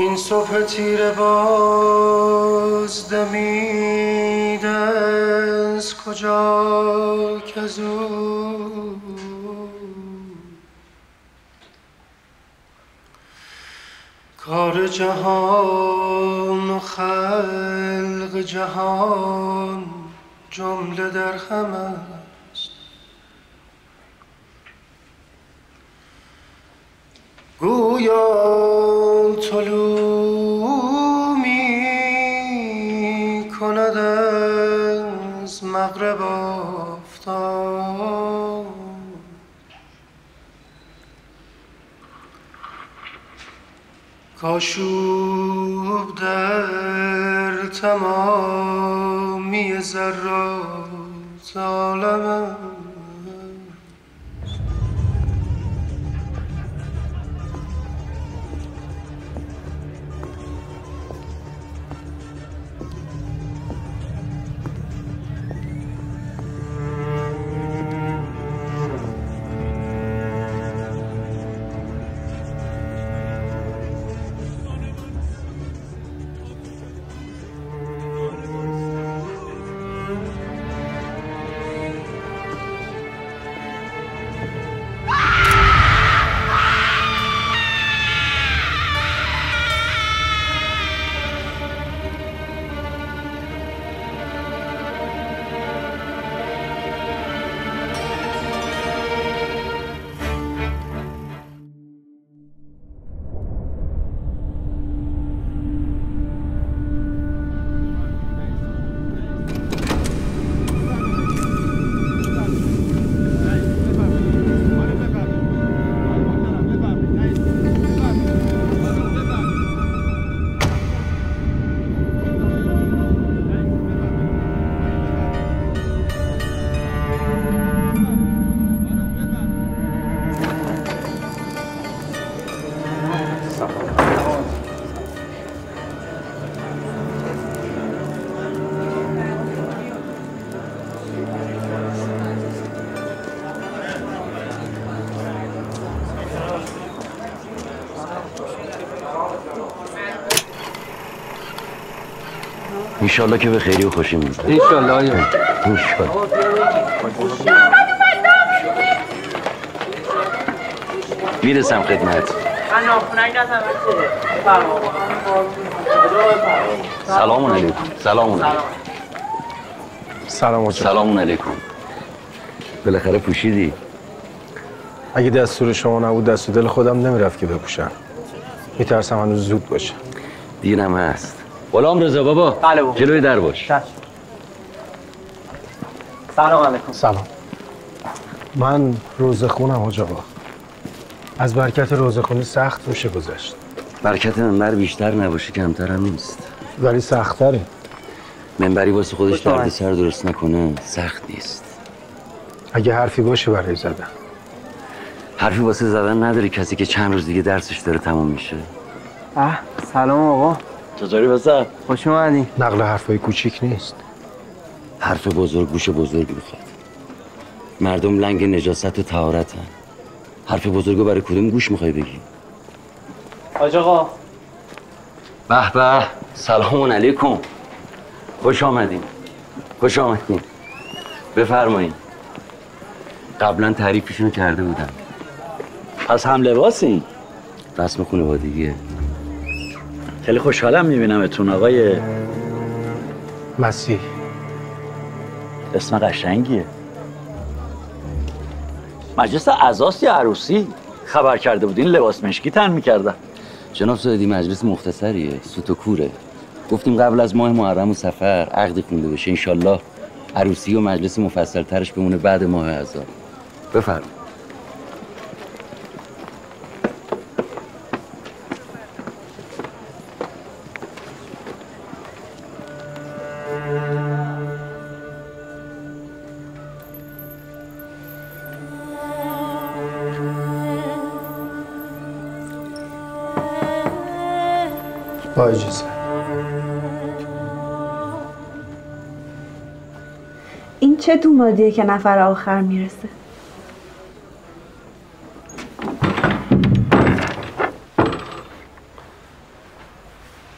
این صبح تیره باز دمید از کجا که زود کار جهان و خلق جهان جمله در هم است. گویا طلوع می کند از مغرب آفتاب کاشوب در تمامی ذرات عالم انشالله که به خیری و خوشی میزد. انشالله انشالله. میرسم خدمت. سلام علیکم. سلام علیکم. سلام علیکم. بالاخره پوشیدی؟ اگه دستور شما نبود دست و دل خودم نمیرفت که بپوشم. میترسم هنوز زود باشه. دیرم هست. غلام رضا بابا. بله بابا. جلوی در باش. سلام علیکم. سلام. من روزخونم حاج آقا. از برکت روزخونی سخت روشه گذشت. برکت منبر بیشتر نباشه کمتر هم نیست. ولی سخت‌تره. منبری واسه خودش درد سر درست نکنه سخت نیست. اگه حرفی باشه برای زدن. حرفی واسه زدن نداری کسی که چند روز دیگه درسش داره تموم میشه. سلام آقا. چطوری واسه؟ خوش اومدین. نقل حرفای کوچیک نیست. حرف بزرگ گوش بزرگ میخواد. مردم لنگ نجاست و طهارتن. حرف بزرگو برای کدوم گوش میخوای بگی؟ حاج آقا. به به. سلام علیکم. خوش آمدین. خوش آمدین. بفرمایید. قبلا تعریفشونو کرده بودم. پس هم لباسین؟ رسم خانوادگیه. خیلی خوشحالم میبینمتون آقای مسیح. اسم قشنگیه. مجلس عزاست یا عروسی؟ خبر کرده بودین لباس مشکی تن میکردن. جناب سعیدی مجلس مختصریه، سوت و کوره. گفتیم قبل از ماه محرم و سفر عقدی خونده بشه، انشالله عروسی و مجلس مفصل ترش بمونه بعد ماه عذار. بفرمایید. با اجازه. این چه دومادیه که نفر آخر میرسه؟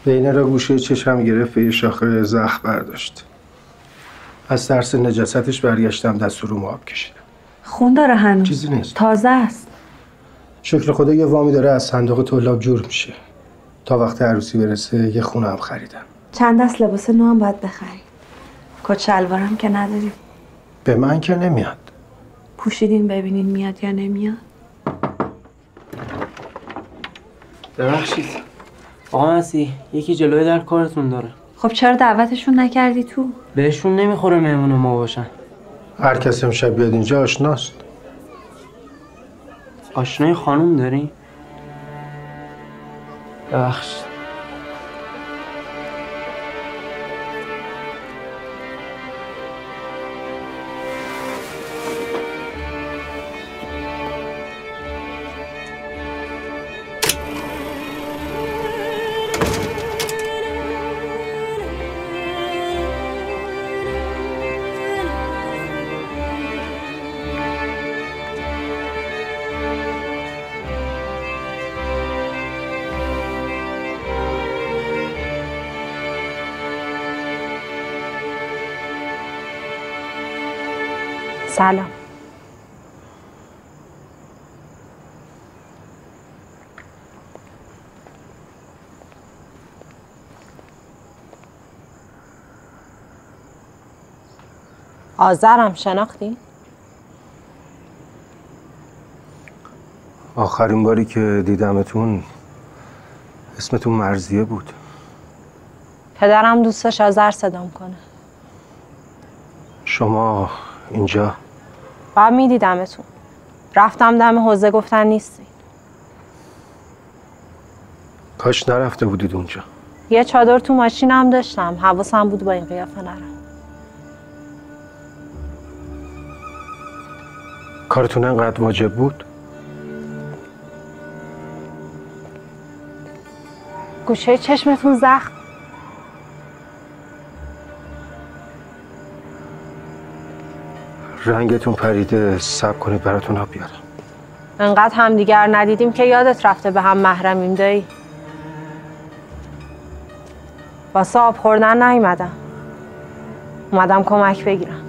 بینه را گوشه چشم گرفت، به یه شاخه زخم برداشت. از ترس نجاستش برگشتم دستور رو آب کشیدم. خون داره هنوز؟ چیزی نیست. تازه است. شکر خدا یه وامی داره از صندوق طلاب جور میشه. تا وقت عروسی برسه یه خونه هم خریدم. چند دست لباس نو هم باید بخری. کت شلوارم که نداریم. به من که نمیاد. پوشیدین ببینین میاد یا نمیاد. ببخشید آقا مسیح، یکی جلوی در کارتون داره. خب چرا دعوتشون نکردی تو؟ بهشون نمیخوره مهمون ما باشن. هر کس امشب بیاد اینجا آشناست. آشنای خانوم داری؟ ببخشید. سلام. آذرم شناختی؟ آخرین باری که دیدمتون اسمتون مرضیه بود. پدرم دوستش آذر صدام کنه. شما اینجا؟ بعد میدیدمتون. رفتم دم حوزه گفتن نیستین. کاش نرفته بودید اونجا. یه چادر تو ماشینم داشتم. حواسم بود با این قیافه نرم. کارتون انقدر واجب بود؟ گوشه چشمتون زخم. رنگتون پریده، صبر کنید براتون آب بیارم. انقدر همدیگر ندیدیم که یادت رفته به هم محرمیم دایی. واسه آب خوردن نیومدم. اومدم کمک بگیرم.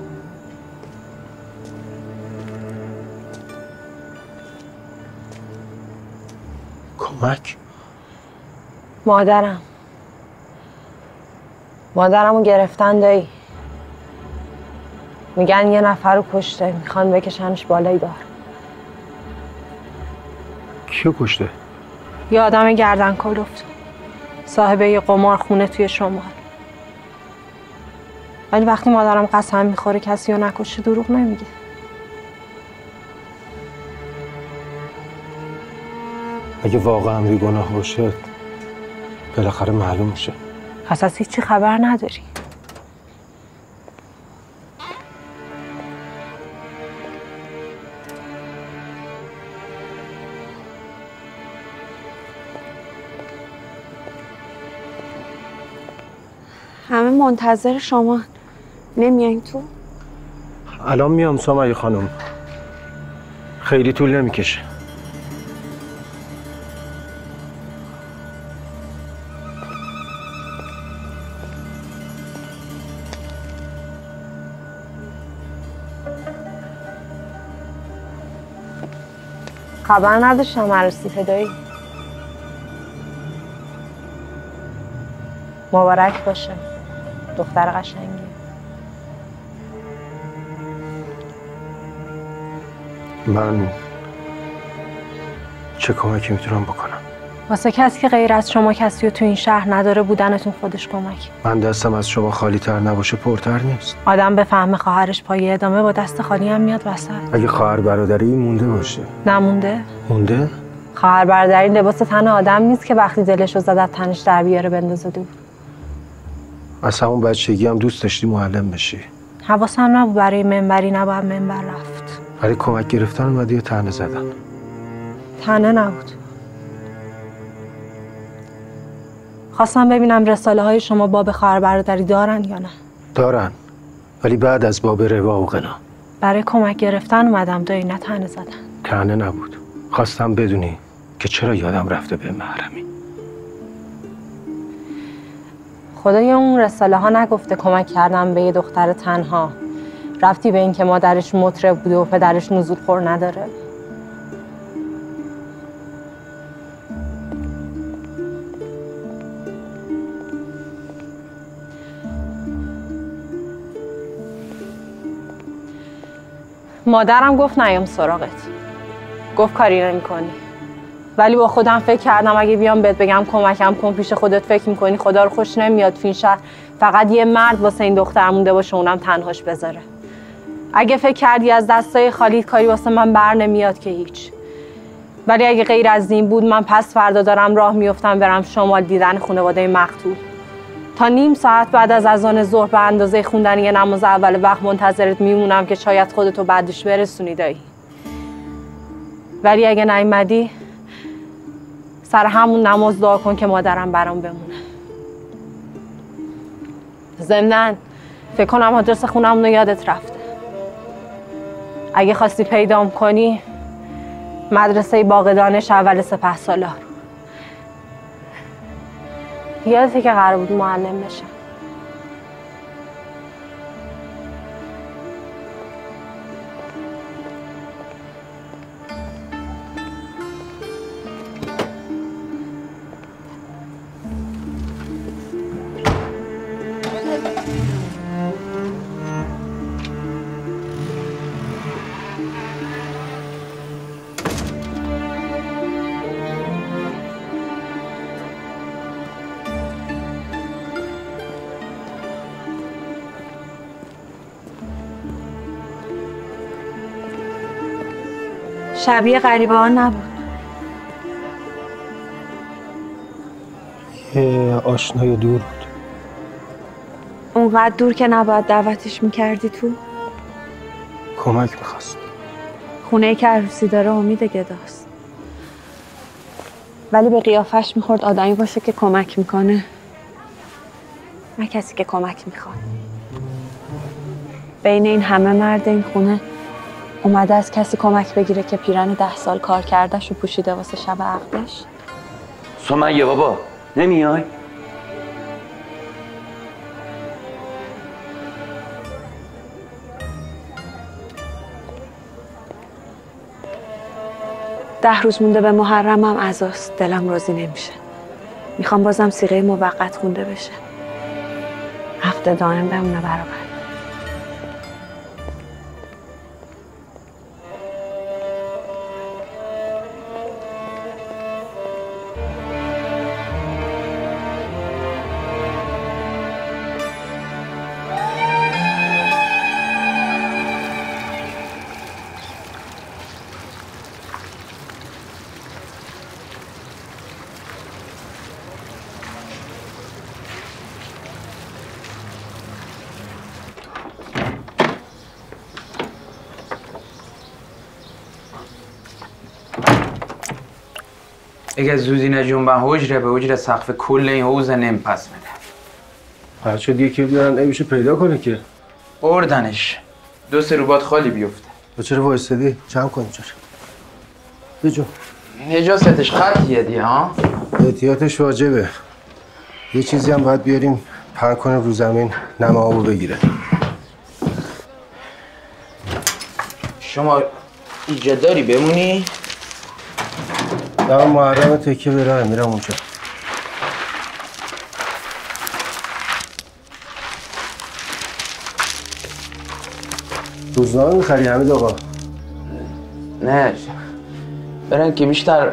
کمک؟ مادرمو گرفتن دایی. میگن یه نفر رو کشته، میخوان بکشنش بالای دار. کیو کشته؟ یه آدم گردن کلفت، صاحب یه قمار خونه توی شمال. ولی وقتی مادرم قسم میخوره کسی رو نکشه دروغ نمیگه. اگه واقعا بیگناه باشه بالاخره معلوم میشه. پس از هیچی خبر نداری؟ همه منتظر شما. نمیایین تو؟ الان میام سامعی خانم. خیلی طول نمیکشه. خبر نداشتم عروسی فدایی. مبارک باشه، دختر قشنگی. من چه کمکی میتونم بکنم؟ واسه کسی که غیر از شما کسی رو تو این شهر نداره بودنتون خودش کمک. من دستم از شما خالی تر نباشه پرتر نیست. آدم به فهم خواهرش پای ادامه با دست خالی هم میاد وسط. اگه خواهر برادری مونده باشه. نمونده؟ مونده؟ خواهر برادری لباس تن آدم نیست که وقتی دلش رو زد از تنش در بیاره بندازه دور. از همون بچگی هم دوست داشتی معلم بشی. حواسم نبود برای منبری نباید منبر رفت. برای کمک گرفتن اومدی یا طعنه زدن؟ طعنه نبود. خواستم ببینم رساله های شما باب خواهر برادری دارن یا نه. دارن، ولی بعد از باب روا و غنا. برای کمک گرفتن اومدم دایی، نه طعنه زدن. طعنه نبود. خواستم بدونی که چرا یادم رفته به محرمی. خدای اون رساله ها نگفته کمک کردم به یه دختر تنها رفتی به این که مادرش مطرب بوده و پدرش نزول خور نداره؟ مادرم گفت نیام سراغت، گفت کاری نمی کنی. ولی با خودم فکر کردم اگه بیام بهت بگم کمکم کن، پیش خودت فکر میکنی خدا رو خوش نمیاد تو این شهر فقط یه مرد واسه این دختر مونده باشه، اونم تنهاش بذاره. اگه فکر کردی از دستای خالی کاری واسه من بر نمیاد که هیچ. ولی اگه غیر از این بود من پس فردا دارم راه میافتم برم شمال دیدن خانواده مقتول. تا نیم ساعت بعد از اذان ظهر به اندازه خوندن یه نماز اول وقت منتظرت میمونم که شاید خودتو بعدش برسونی دایی. ولی اگه نیومدی سر همون نماز دعا کن که مادرم برام بمونه. ضمناً فکر کنم آدرس خونمونو یادت رفته. اگه خواستی پیدام کنی مدرسه باغ دانش اول سپهسالار. یادته که قرار بود معلم بشم. شبیه غریبه ها نبود. یه آشنای دور بود. اونقدر دور که نباید دعوتش میکردی تو. کمک میخواست. خونه‌ای که عروسی داره امید گداست. ولی به قیافش میخورد آدمی باشه که کمک میکنه، نه کسی که کمک میخواد. بین این همه مرد این خونه اومده از کسی کمک بگیره که پیرن 10 سال کار کردش و پوشیده واسه شب عقدش. سمیه بابا نمیای؟ ده روز مونده به محرمم عزاست، دلم راضی نمیشه. میخوام بازم صیغه موقت خونده بشه، عقد دائم بمونه برابر. اگه زودی نجنبن حجره به حجره سقف کل این حوزه نمی پس میده. بچه دیگه که بیارن نمیشه پیدا کنه که. بردنش 2-3 روبات خالی بیفته. با چرا وایستادی؟ جمع کنیم چرا؟ بجو. نجاستش خطیه دیگه ها؟ احتیاطش واجبه. یه چیزی هم باید بیاریم پهن کنه رو زمین نم آبو بگیره. شما ایجاد داری بمونی؟ دارم محرم تکیه به راه میرم اونجا. روزنامه میخری حمید آقا؟ نه برن که بیشتر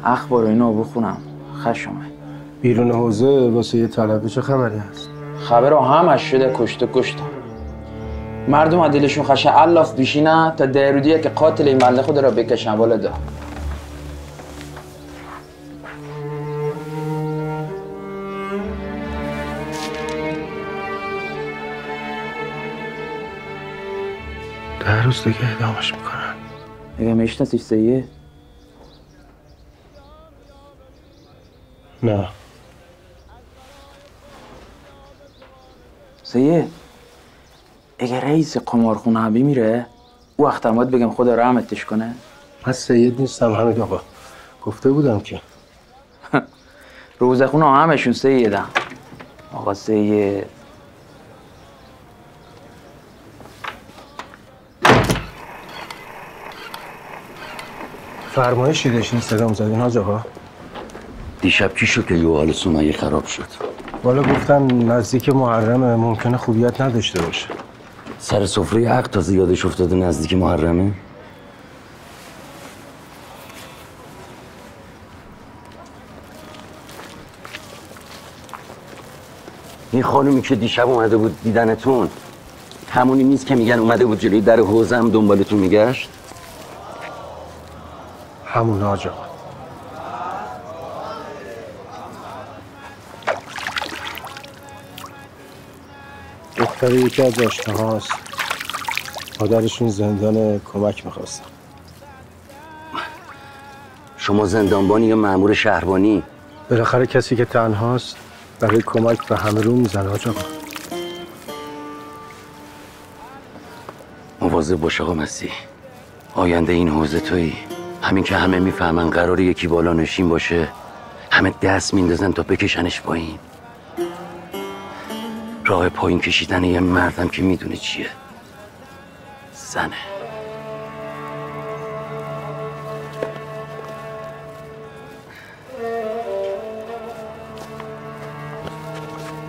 اخبار اینو بخونم. خشمه بیرون حوزه واسه یه طلبه چه خبری هست؟ خبر همش شده کشته. مردم از دلشون خشه علاف بیشینه تا درودیه که قاتل این بنده خود را بکشن بالا ده. ده روز دیگه اعدامش میکنن. اگه میشناسیش سید؟ نه. سید اگه رئیس قمارخونه بمیره او وقت هم باید بگم خدا رحمتش کنه. من سید نیستم حمید آقا، گفته بودم که روزخونه همشون سیدن. آقا سید فرمایشی داشتین صدام زدین حاج آقا؟ دیشب چی شد که یه حال سمیه خراب شد؟ والا گفتن نزدیک محرمه، ممکنه خوبیت نداشته باشه. سر سفره عقد تازه یادش افتاده نزدیک محرمه؟ این خانومی که دیشب اومده بود دیدنتون همونی نیست که میگن اومده بود جلوی در حوزم دنبالتون میگشت؟ همون حاج آقا. دختر یکی از آشناهاست، مادرشون زندان کمک میخواستن. شما زندانبانی یا مأمور شهربانی؟ بالاخره کسی که تنهاست برای کمک به همه رو میزنه حاج آقا. مواظب باش آقا مسیح، آینده این حوزه تویی. همین که همه میفهمن قراره یکی بالا نشین باشه همه دست میندازن تا بکشنش پایین. راه پایین کشیدن یه مردم که میدونه چیه، زنه.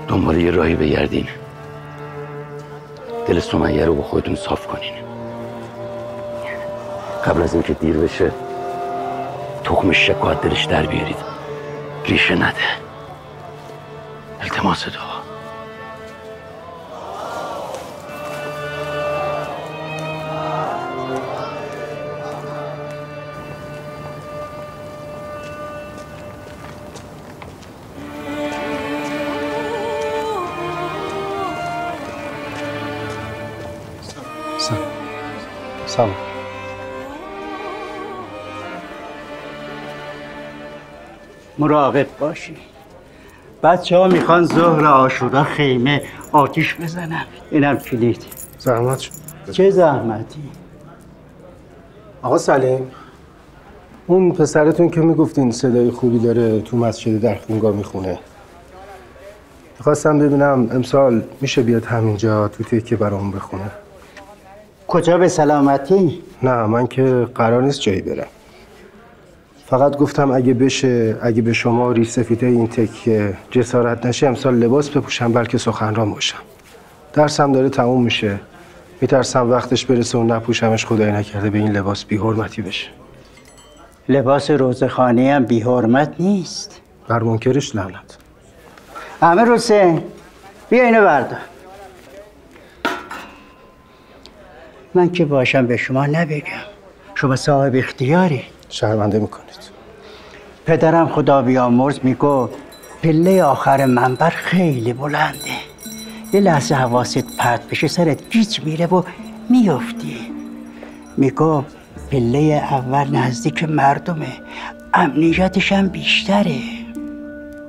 دنبال یه راهی بگردین، دل سمیه رو با خودتون صاف کنین قبل از اینکه دیر بشه. تخم شک و از دلش در بیارید، ریشه نده. التماس دعا. سلام. مراقب باشی. بچه ها میخوان ظهر عاشورا خیمه آتیش بزنن. اینم کلید. زحمت شد. چه زحمتی؟ آقا سلیم، اون پسرتون که میگفتین صدای خوبی داره تو مسجد در خونگاه میخونه، میخواستم ببینم امسال میشه بیاد همینجا تو تکه برامون بخونه. کجا به سلامتی؟ نه من که قرار نیست جایی برم، فقط گفتم اگه بشه، اگه به شما ریش سفیده این تکه جسارت نشه امسال لباس بپوشم بلکه سخنران باشم. درسم داره تموم میشه، میترسم وقتش برسه و نپوشمش خدای نکرده به این لباس بی حرمتی بشه. لباس روزخانه هم بی حرمت نیست. بر منکرش لعنت. امیر حسین بیا اینو بردار. من که باشم به شما نبگم، شما صاحب اختیاری. شرمنده میکنید. پدرم خدا بیامرز میگفت پله آخر منبر خیلی بلنده، یه لحظه حواست پرت بشه سرت گیج میره و میفتی. میگفت پله اول نزدیک مردمه، امنیتش هم بیشتره.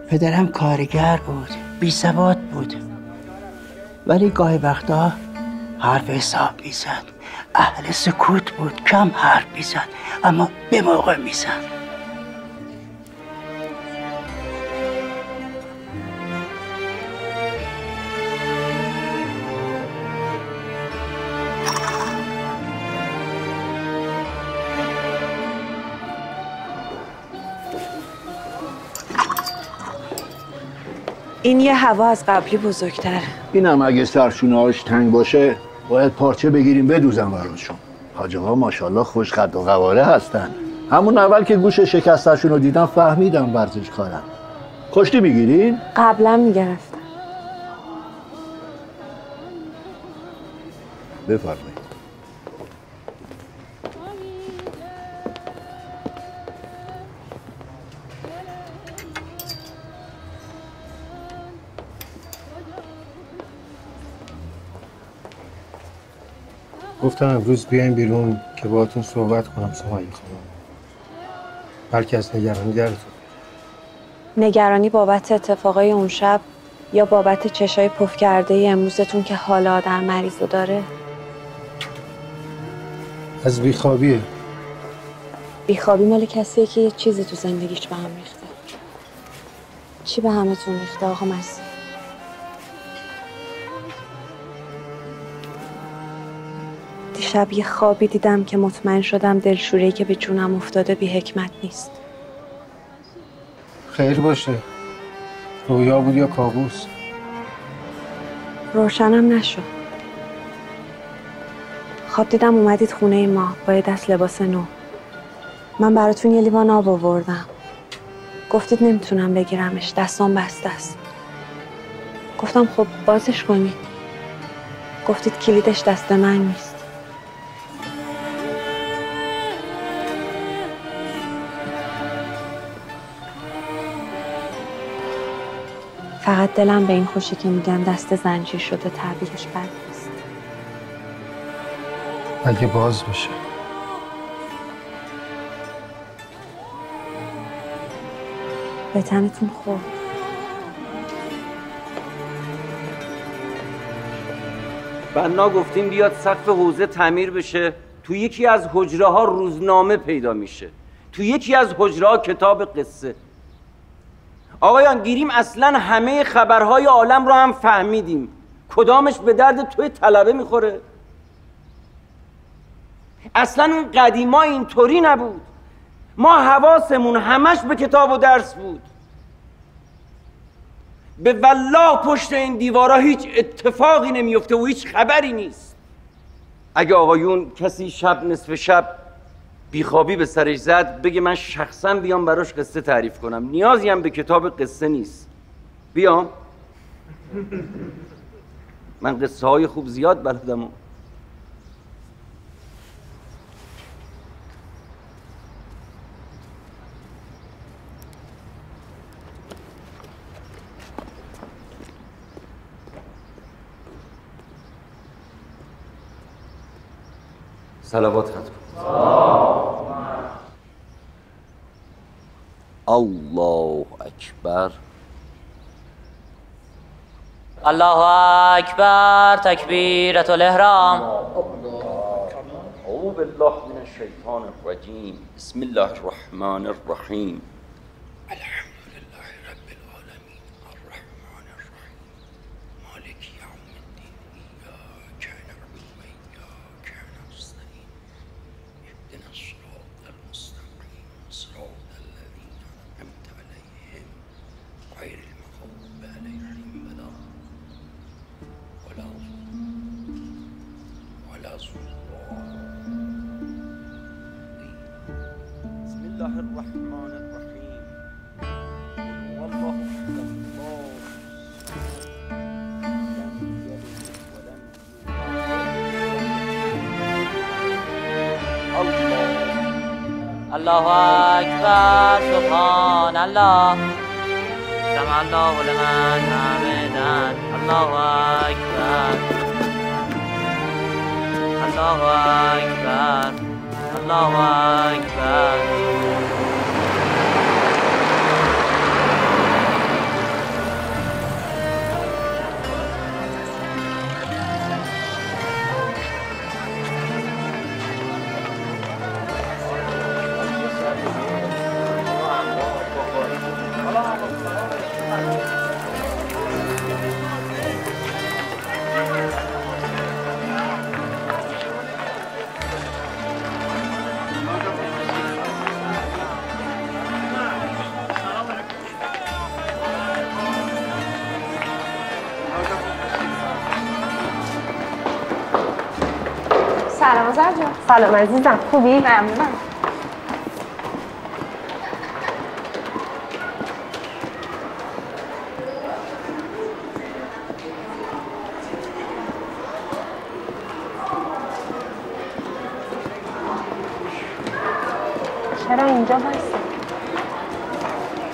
پدرم کارگر بود، بی سواد بود، ولی گاهی وقتا حرف حساب میزد. اهل سکوت بود، کم حرف میزد اما به موقع میزد. این یه هوا از قبلی بزرگتره. اینم اگه سرشونه‌هاش تنگ باشه باید پارچه بگیریم بدوزم براشون. حاج آقا ماشاءالله خوش قد و قواره هستن. همون اول که گوش شکستشون رو دیدم فهمیدم ورزشکارن. کشتی میگیرین؟ قبلا میگرفتم. بفرمایید. گفتم امروز بیایم بیرون که باهاتون صحبت کنم سمیه خانم، بلکه از نگرانی درتون. نگرانی بابت اتفاقای اون شب یا بابت چشای پف کرده امروزتون که حال آدم مریضو داره؟ از بیخوابیه. بیخوابی مال کسیه که یه چیزی تو زندگیش به هم ریخته. چی به همتون ریخته آقا مسیح؟ دیشب یه خوابی دیدم که مطمئن شدم دلشوره‌ای که به جونم افتاده بی حکمت نیست. خیر باشه. رویا بود یا کابوس؟ روشنم نشد. خواب دیدم اومدید خونه ما با یه دست لباس نو. من براتون یه لیوان آب آوردم. گفتید نمیتونم بگیرمش، دستام بسته است. گفتم خب بازش کنید. گفتید کلیدش دست من نیست. فقط دلم به این خوشی که میگن دست زنجیر شده تعبیرش بد نیست. اگه باز بشه. به تنتون خورد. بنا گفتیم بیاد سقف حوزه تعمیر بشه، تو یکی از حجره ها روزنامه پیدا میشه، تو یکی از حجره ها کتاب قصه. آقایان گیریم اصلا همه خبرهای عالم رو هم فهمیدیم، کدامش به درد توی طلبه میخوره؟ اصلا اون قدیما اینطوری نبود، ما حواسمون همش به کتاب و درس بود. به والله پشت این دیوارا هیچ اتفاقی نمیفته و هیچ خبری نیست. اگه آقایون کسی شب نصف شب بیخوابی به سرش زد بگه من شخصا بیام براش قصه تعریف کنم، نیازی هم به کتاب قصه نیست. بیام من قصه های خوب زیاد بلدم. صلوات ختم. الله اکبر. الله اکبر. تکبیرة الاحرام. اعوذ بالله من الشیطان الرجیم. بسم الله الرحمن الرحیم. الله اکبر. سبحان الله. سمع الله لمن حمده. الله اکبر. الله اکبر. الله اکبر. سلام آذر جان. سلام عزیزم، خوبی؟ ممنونم. چرا اینجا بایستی؟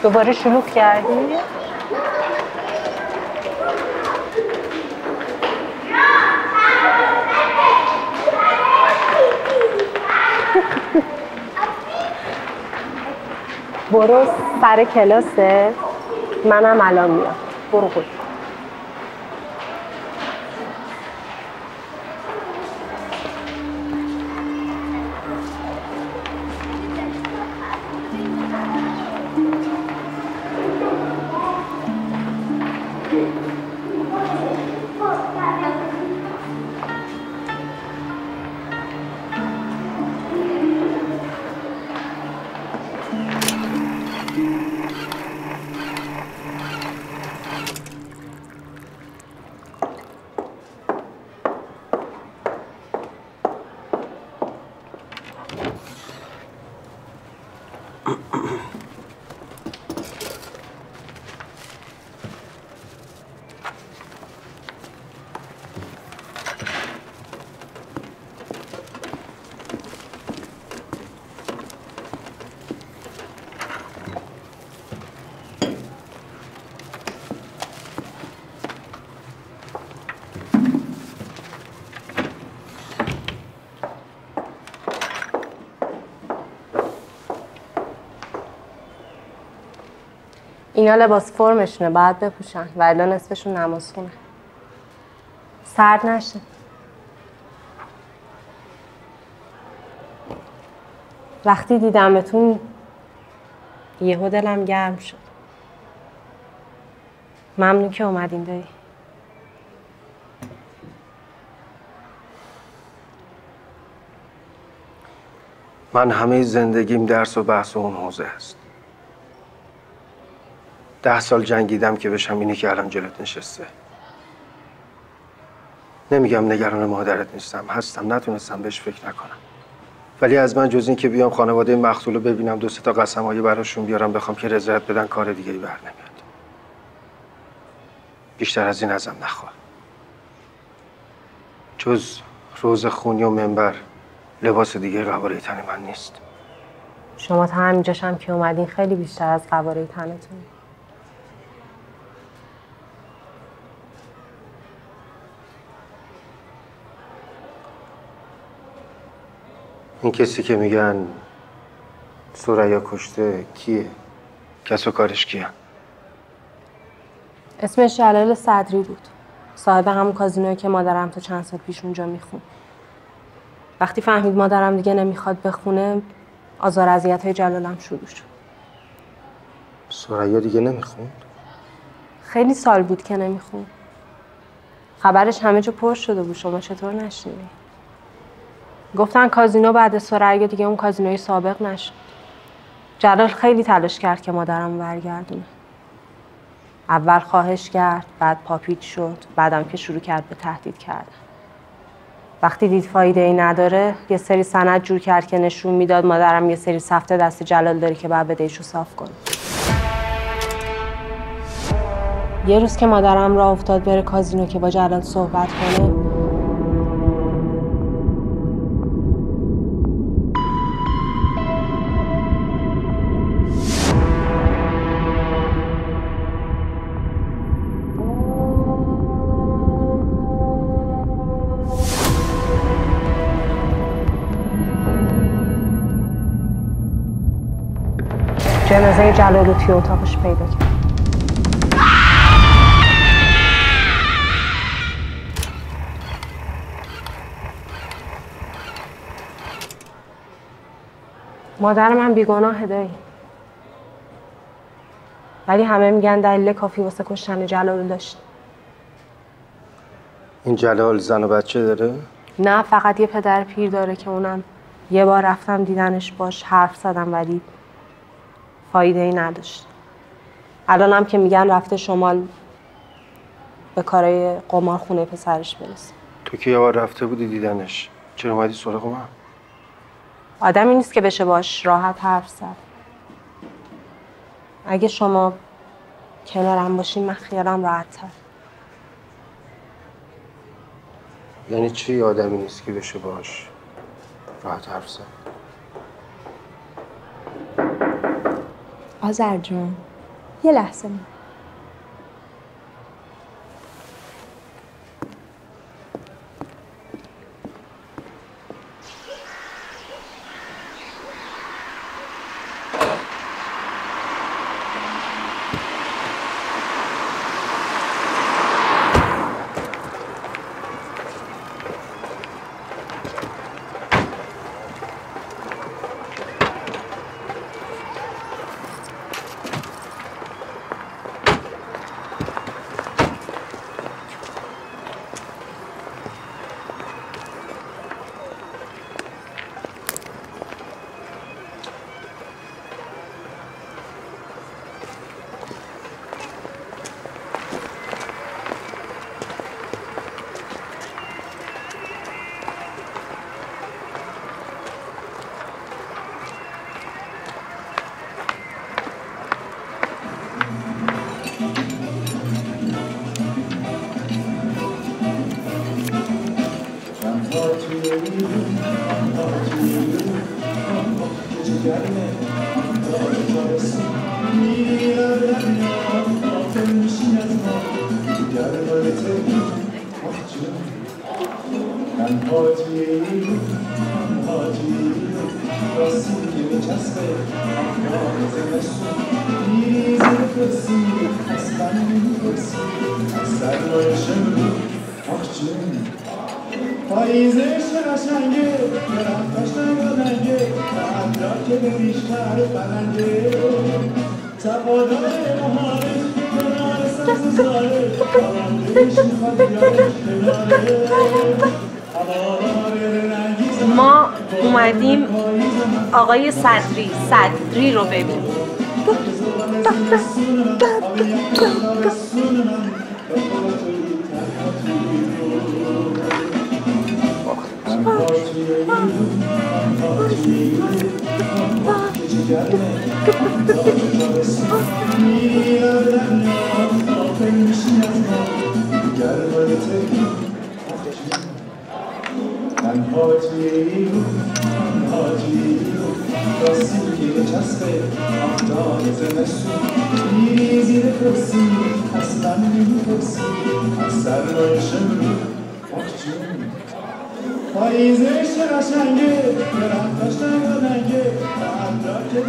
دوباره شلوغ کردی؟ برو سر کلاسه، منم الان میام. برو خود. اینا لباس فرمشونه، باید بپوشن و الا نصفشون نماز خونه. سرد نشه. وقتی دیدمتون یهو دلم گرم شد. ممنون که اومدین دایی. من همه زندگیم درس و بحث اون حوزه است. 10 سال جنگیدم که بشم اینی که الان جلوت نشسته. نمیگم نگران مادرت نیستم، هستم، نتونستم بهش فکر نکنم. ولی از من جز این که بیام خانواده مقتول رو ببینم 2 تا قسمایی براشون بیارم بخوام که رضایت بدن کار دیگه‌ای بر نمیاد. بیشتر از این ازم نخواه. جز روز خونی و منبر لباس دیگه قواره تن من نیست. شما تا همینجاش هم که اومدین خیلی بیشتر از قواره تنتون. این کسی که میگن ثریا کشته کیه؟ کس و کارش کیه؟ اسمش جلال صدری بود. صاحب همون کازینویی که مادرم تا چند سال پیش اونجا میخون. وقتی فهمید مادرم دیگه نمیخواد بخونه، آزار اذیت‌های جلالم شروع شد. ثریا دیگه نمیخوند؟ خیلی سال بود که نمیخون. خبرش همه جا پر شده بود. شما چطور نشنیدی؟ گفتن کازینو بعد ثریا دیگه اون کازینوی سابق نشد. جلال خیلی تلاش کرد که مادرم برگردونه. اول خواهش کرد، بعد پاپیچ شد، بعدم که شروع کرد به تهدید کردن. وقتی دید فایده ای نداره، یه سری سند جور کرد که نشون میداد مادرم یه سری سفته دست جلال داره که بعد بدهیشو صاف کنه. یه روز که مادرم راه افتاد بره کازینو که با جلال صحبت کنه، جنازه جلال رو توی اتاقش پیدا کرد. مادر من بیگناه دایی. ولی همه میگن دلیل کافی واسه کشتن جلال داشت. این جلال زن و بچه داره؟ نه، فقط یه پدر پیر داره که اونم یه بار رفتم دیدنش، باش حرف زدم ولی فایده ای نداشت. الان هم که میگن رفته شمال به کارای قمار خونه پسرش برسه. تو که یه بار رفته بودی دیدنش، چرا اومدی سراغ من؟ آدمی نیست که بشه باش راحت حرف زد. اگه شما کنارم باشین من خیالم راحت تر. یعنی چی آدمی نیست که بشه باش راحت حرف زد؟ آذر جون یه لحظه من. پاییزش قشنگه درختاشن گلنگه عطرا که بیشتر بلنگه تقادر مهاره کنار سبز زاره پرندهش میخواد یادش کناره ما اومدیم آقای صدری رو ببینیم.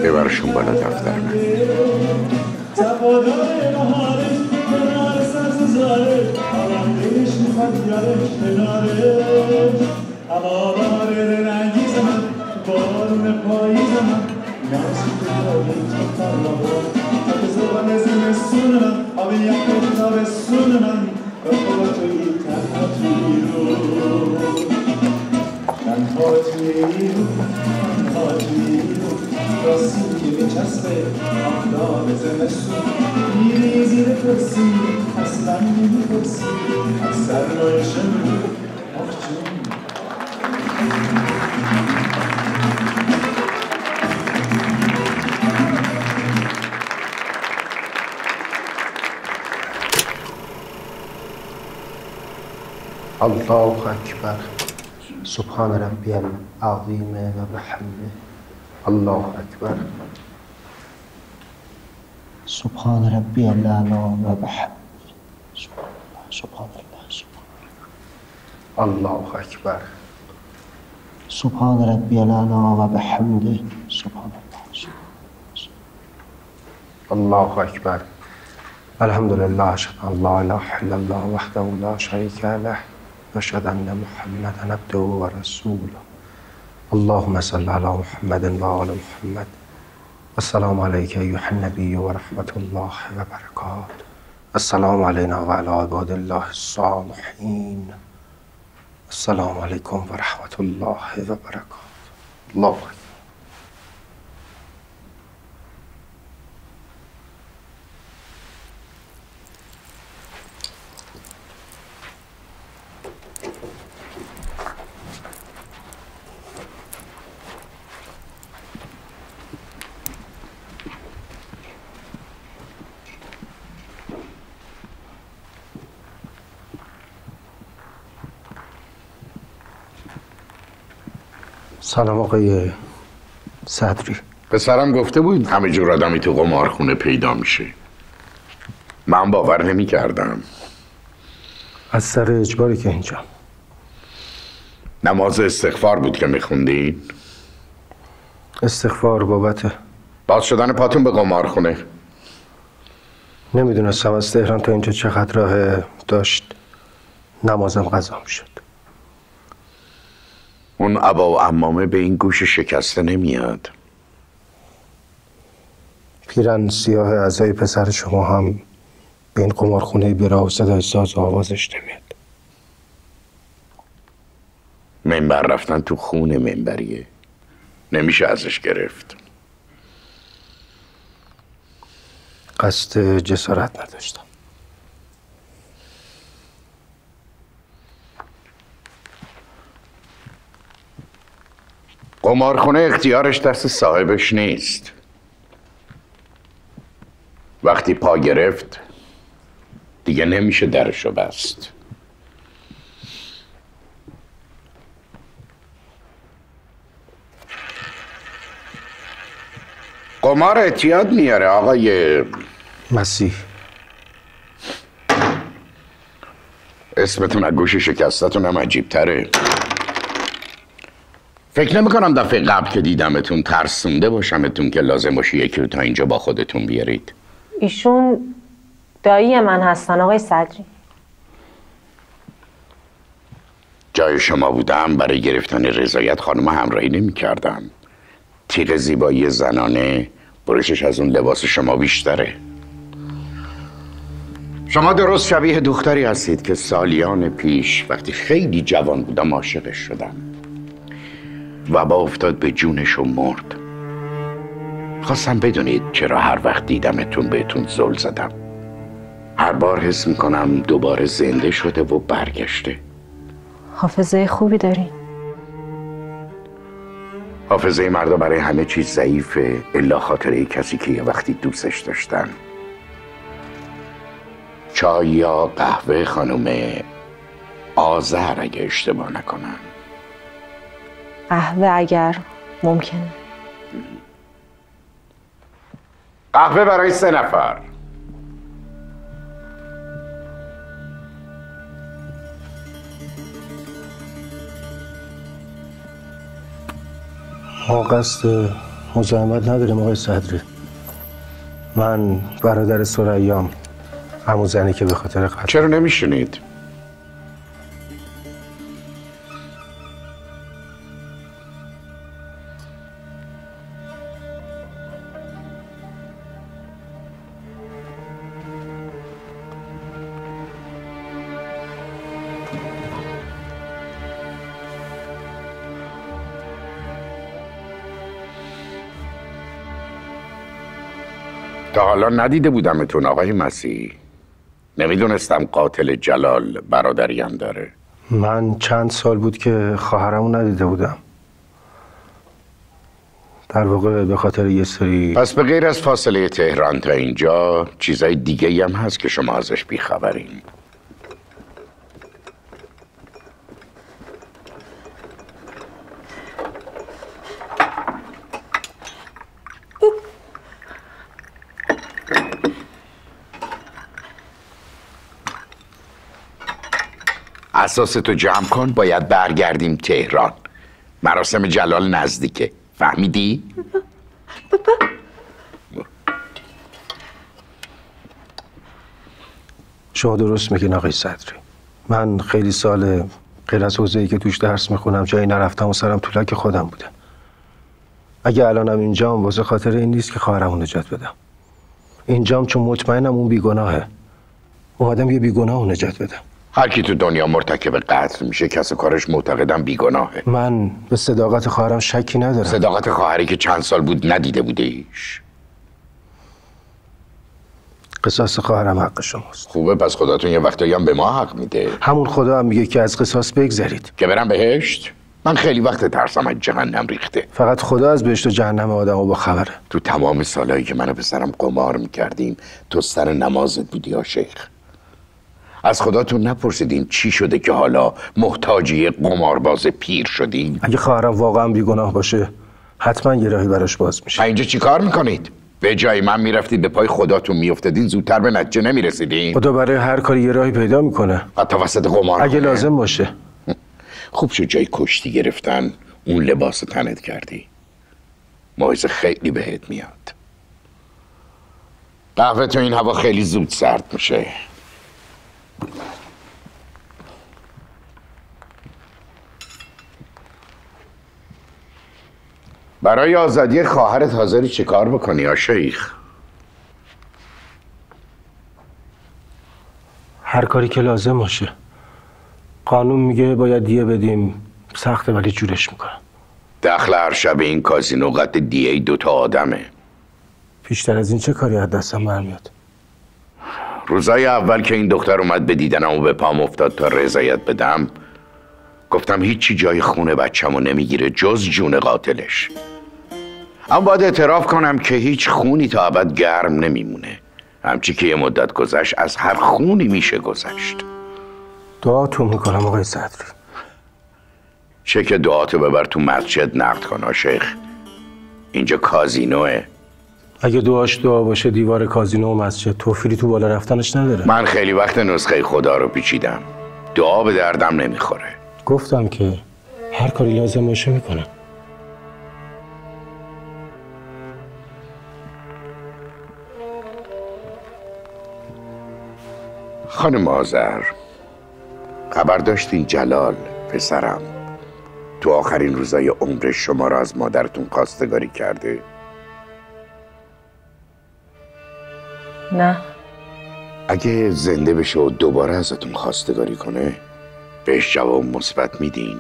ببرشون بالا دفتر من. الله اکبر سبحان ربی العظیم و بحمده الله اکبر سبحان ربی الاعلی و بحمده سبحان الله اکبر سبحان ربی الاعلی و بحمده سبحان الله اکبر الحمد لله اشهد ان لا اله الا الله وحده لا شریک له واشهد ان محمدا عبده و رسوله اللهم صل علی محمد و آل محمد السلام علیک ایها النبی و رحمت الله و برکاته السلام علینا و علی عباد الله الصالحین السلام علیکم و رحمت الله و برکاته الله اکبر. سلام آقای صدری. پسرم گفته بود همه جور آدمی تو قمارخونه پیدا میشه. من باور نمی کردم. از سر اجباری که اینجا نماز استغفار بود که میخوندین؟ استغفار بابت باز شدن پاتون به قمارخونه. نمیدونستم از تهران تا اینجا چقدر راه داشت نمازم قضا میشد. اون عبا و عمامه به این گوش شکسته نمیاد. پیرن سیاه اعضای پسر شما هم به این قمارخونه بره و صدای ساز و آوازش نمیاد. منبر رفتن تو خون منبریه، نمیشه ازش گرفت. قصد جسارت نداشتم. قمارخونه اختیارش دست صاحبش نیست. وقتی پا گرفت دیگه نمیشه درشو بست. قمار اعتیاد میاره آقای مسیح. اسمتون از گوش شکستتون هم عجیب تره. فکر نمی کنم دفعه قبل که دیدمتون ترسونده باشمتون که لازم باشه یکی رو تا اینجا با خودتون بیارید. ایشون دایی من هستن آقای صدری. جای شما بودم برای گرفتن رضایت خانم همراهی نمی کردم. تیغ زیبایی زنانه برشش از اون لباس شما بیشتره. شما درست شبیه دختری هستید که سالیان پیش وقتی خیلی جوان بودم عاشقش شدم و با افتاد به جونش و مرد. خواستم بدونید چرا هر وقت دیدمتون بهتون زل زدم. هر بار حس میکنم دوباره زنده شده و برگشته. حافظه خوبی داری. حافظه مردا برای همه چیز ضعیفه الا خاطره کسی که یه وقتی دوستش داشتن. چای یا قهوه خانم آذر اگه اشتباه نکنم. قهوه اگر ممکنه. قهوه برای 3 نفر. ما قصد مزاحمت نداریم آقای صدری. من برادر ثریام، همون زنی که به خاطر قتل. چرا نمیشونید؟ تا حالا ندیده بودمتون آقای مسیح. نمیدونستم قاتل جلال برادریم داره. من چند سال بود که خواهرمو ندیده بودم. در واقع به خاطر یه سری. پس به غیر از فاصله تهران تا اینجا چیزای دیگه هم هست که شما ازش بیخبرین. اساستو جمع کن، باید برگردیم تهران. مراسم جلال نزدیکه، فهمیدی؟ شما درست میگین آقای صدری. من خیلی سال غیر از حوزه‌ای که توش درس میخونم جایی نرفتم و سرم تو لک خودم بوده. اگه الانم اینجام واسه خاطر این نیست که خواهرمو نجات بدم. اینجام چون مطمئنم اون بیگناهه. اومدم یه بیگناهو نجات بدم. هر کی تو دنیا مرتکب قتل میشه کس کارش معتقدم بیگناهه. من به صداقت خواهرم شکی ندارم. صداقت خواهری که چند سال بود ندیده بوده ایش. قصاص خواهرم حق شماست. خوبه، پس خداتون یه وقتایی هم به ما حق میده. همون خدا هم میگه که از قصاص بگذرید. که برم بهشت؟ من خیلی وقت ترسم از جهنم ریخته. فقط خدا از بهشت و جهنم آدمو با خبره. تو تمام سالایی که منو پسرم قمار میکردیم تو سر نمازت بودی یا شیخ؟ از خداتون نپرسیدین چی شده که حالا محتاجی قمارباز پیر شدین؟ اگه خواهرم واقعا بیگناه باشه حتما یه راهی براش باز میشه. اینجا چی کار میکنید؟ به جای من میرفتید به پای خداتون میافتادین زودتر به نتیجه نمیرسیدین؟ خدا برای هر کاری یه راهی پیدا میکنه. حتی وسط قمار اگه لازم باشه. خوب شد جای کشتی گرفتن اون لباس تنت کردی. موعظه خیلی بهت میاد. قهوه تو این هوا خیلی زود سرد میشه. برای آزادی خواهرت حاضری چه کار بکنی یا شیخ؟ هر کاری که لازم باشه. قانون میگه باید دیه بدیم، سخته ولی جورش میکنم. دخل هر شب این کازینو قد دیه 2 آدمه. بیشتر از این چه کاری از دستم برمیاد؟ روزای اول که این دختر اومد به دیدنم و به پام افتاد تا رضایت بدم گفتم هیچی جای خونه بچه‌مو نمیگیره جز جون قاتلش. اما باید اعتراف کنم که هیچ خونی تا ابد گرم نمیمونه. همچی که یه مدت گذشت از هر خونی میشه گذشت. دعاتون میکنم آقای صدری. چه که دعاتو ببر تو مسجد نقد کن شیخ. اینجا کازینوه، اگه دعاش دعا باشه دیوار کازینو و مسجد توفیری تو بالا رفتنش نداره. من خیلی وقت نسخه خدا رو پیچیدم. دعا به دردم نمیخوره. گفتم که هر کاری لازم باشه میکنم. خانم آذر، خبر داشتین جلال پسرم تو آخرین روزای عمر شما را از مادرتون خواستگاری کرده؟ نه. اگه زنده بشه و دوباره ازتون خواستگاری کنه بهش جواب مثبت میدین؟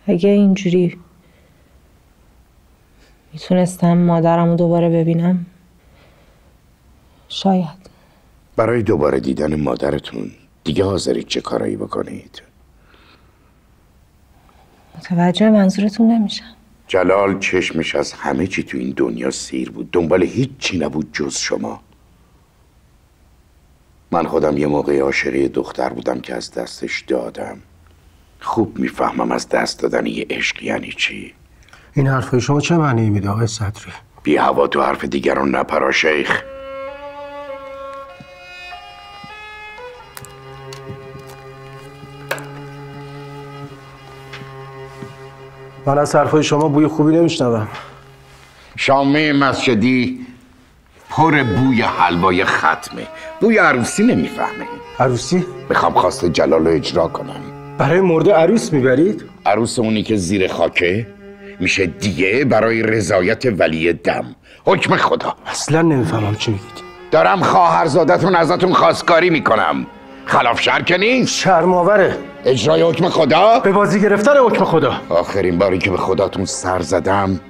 اگه اینجوری میتونستم مادرم رو دوباره ببینم شاید. برای دوباره دیدن مادرتون دیگه حاضرید چه کارایی بکنید؟ متوجه منظورتون نمیشم. جلال چشمش از همه چی تو این دنیا سیر بود، دنبال هیچ چی نبود جز شما. من خودم یه موقع عاشقی دختر بودم که از دستش دادم. خوب میفهمم از دست دادن یه عشق یعنی چی. این حرفای شما چه معنی میده آقای صدری؟ بی هوا تو حرف دیگران نپرا شیخ. من از حرفای شما بوی خوبی نمیشنوم. شامه مسجدی پر بوی حلوای ختمه. بوی عروسی نمیفهمه. عروسی؟ میخوام خواست جلال رو اجرا کنم. برای مرده عروس میبرید؟ عروس اونی که زیر خاکه میشه دیگه برای رضایت ولی دم. حکم خدا. اصلا نمیفهمم چی میگید. دارم خواهرزادتون ازتون خواستگاری میکنم. خلاف شرع که نیست؟ شرم‌آوره. اجرای حکم خدا؟ به بازی گرفتن حکم خدا. آخرین باری که به خداتون سر زدم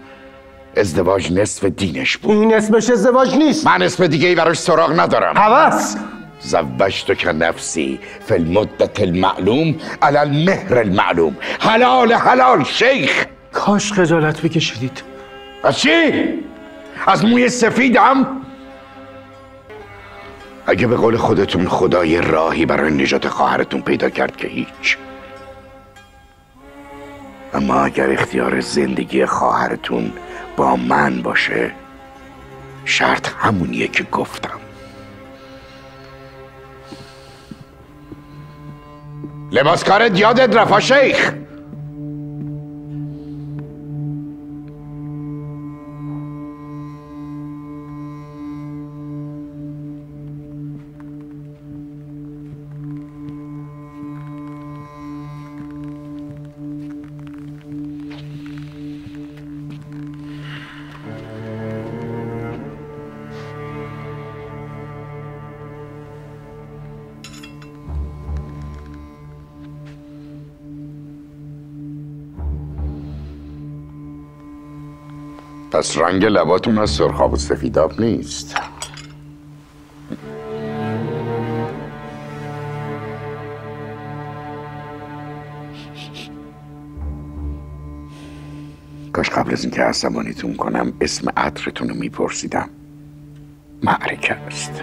ازدواج نصف دینش بود. این اسمش ازدواج نیست. من اسم دیگه ای براش سراغ ندارم. هوس. زوجتک نفسی فی المدت المعلوم علی المهر المعلوم. حلال حلال شیخ. کاش خجالت بکشیدید. از چی؟ از موی سفیدم؟ اگه به قول خودتون خدای راهی برای نجات خواهرتون پیدا کرد که هیچ. اما اگر اختیار زندگی خواهرتون با من باشه شرط همونیه که گفتم. لباسکارت یادت رفت شیخ؟ پس رنگ لباتون از سرخاب و سفیداب نیست. کاش قبل از اینکه عصبانیتون کنم اسم عطرتون رو میپرسیدم. معرکه است.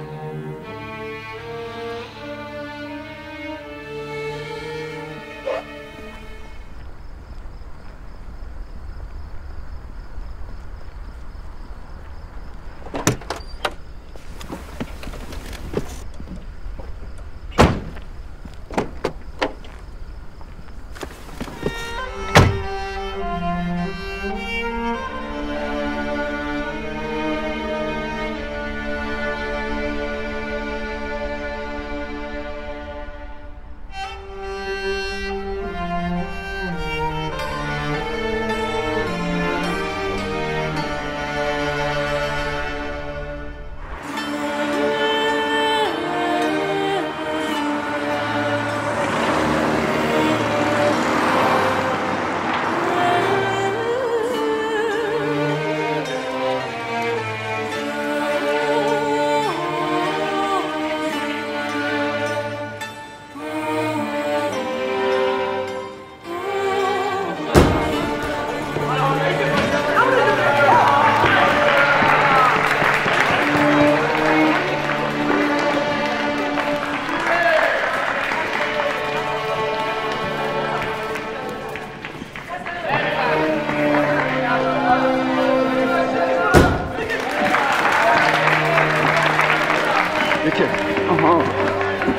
که آها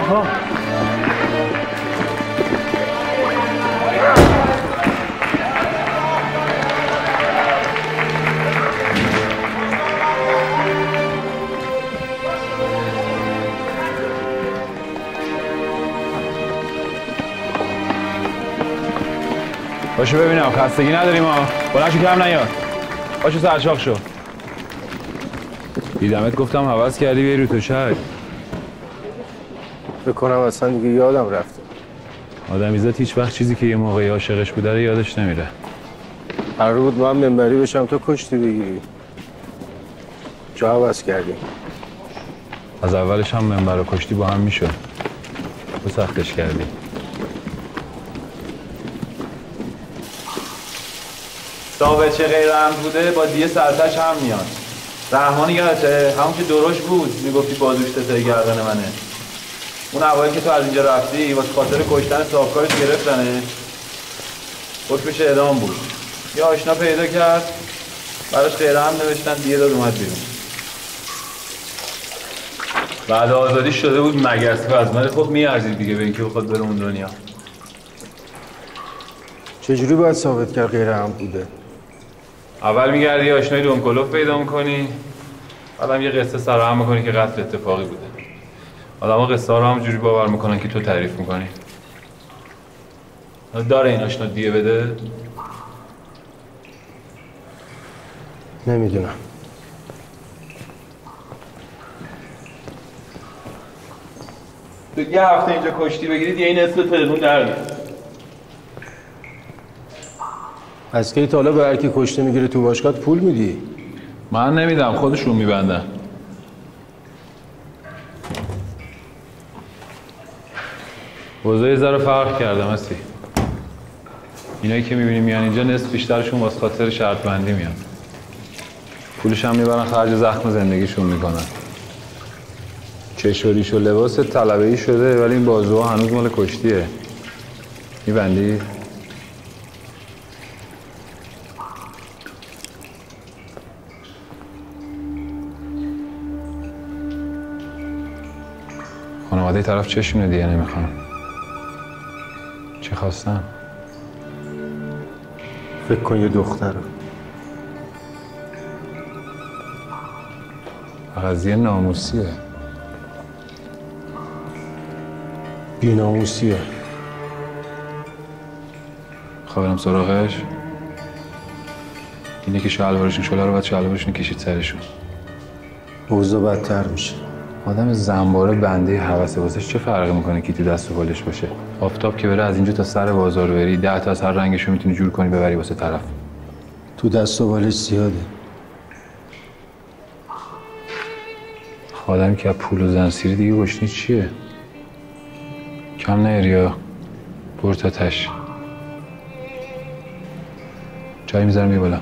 آها باشو ببینم خستگی نداریم ها. بلند شو کم نیاد. باشو سرچاق شو. دیدمت گفتم حوض کردی بیای رو تو شهر. بکنم اصلا دیگه یادم رفته. آدمیزاد هیچ وقت چیزی که یه موقعی عاشقش بوده رو یادش نمیره. قرار بود من منبری بشم تو کشتی بگیری. جا عوض کردیم. از اولش هم منبر و کشتی با هم میشد. تو سختش کردی. ثابت چه غیر هم بوده با دیه سرتش هم میاد. رحمان یادته همون که درش بود میگفتی بازوش تتره گردن منه. اون اوایل که تو از اینجا رفتی واسه خاطر کشتن صاحبکارش گرفتنه. حکمش اعدام بود. یه آشنا پیدا کرد براش غیر هم نوشتن دیه داد اومد بیرون. بعد آزادی شده بود مگس از من خب میارزید دیگه به اینکه بخواد بره اون دنیا. چجوری باید ثابت کرد غیر هم بوده؟ اول میگردی آشنای دونکلوف پیدا میکنی، بعدم یه قصه سرهم میکنی که قتل اتفاقی بوده. آدما قصه رو همونجوری باور میکنن که تو تعریف میکنی. داره این آشنا دیه بده؟ نمیدونم. تو یه هفته اینجا کشتی بگیرید یه این اسم تلفن در میاد. از کی تا حالا به هر کی کشته میگیره تو باشگاه پول میدی؟ من نمیدم، خودشون میبندن. وضعی ذره فرق کردم هستی. اینایی که میبینی میان اینجا نصف بیشترشون واسه خاطر شرط بندی میان. پولش هم میبرن خرج زخم زندگیشون میکنن. چش و ریش و لباس طلبه‌ای شده ولی این بازوها هنوز مال کشتیه. میبندی؟ خانواده طرف چشونه دیگه نمیخوان. چی خواستن؟ فکر کن یه دختر. قضیه ناموسیه. بی ناموسیه. خب برم سراغش. اینه که شلوارشون شلوار رو باید شلوارشون کشید سرشون. اوضاع بدتر میشه. آدم زنباره بنده هوس واسش چه فرقی میکنه کی تو دست و بالش باشه؟ آفتاب که بره از اینجا تا سر بازار بری 10 تا از هر رنگشو میتونی جور کنی ببری واسه طرف. تو دست و بالش زیاده. آدمی که از پول و زنسیری دیگه گشنی چیه؟ کم نیاریا برو تا تش. چای میذارم یه بالا.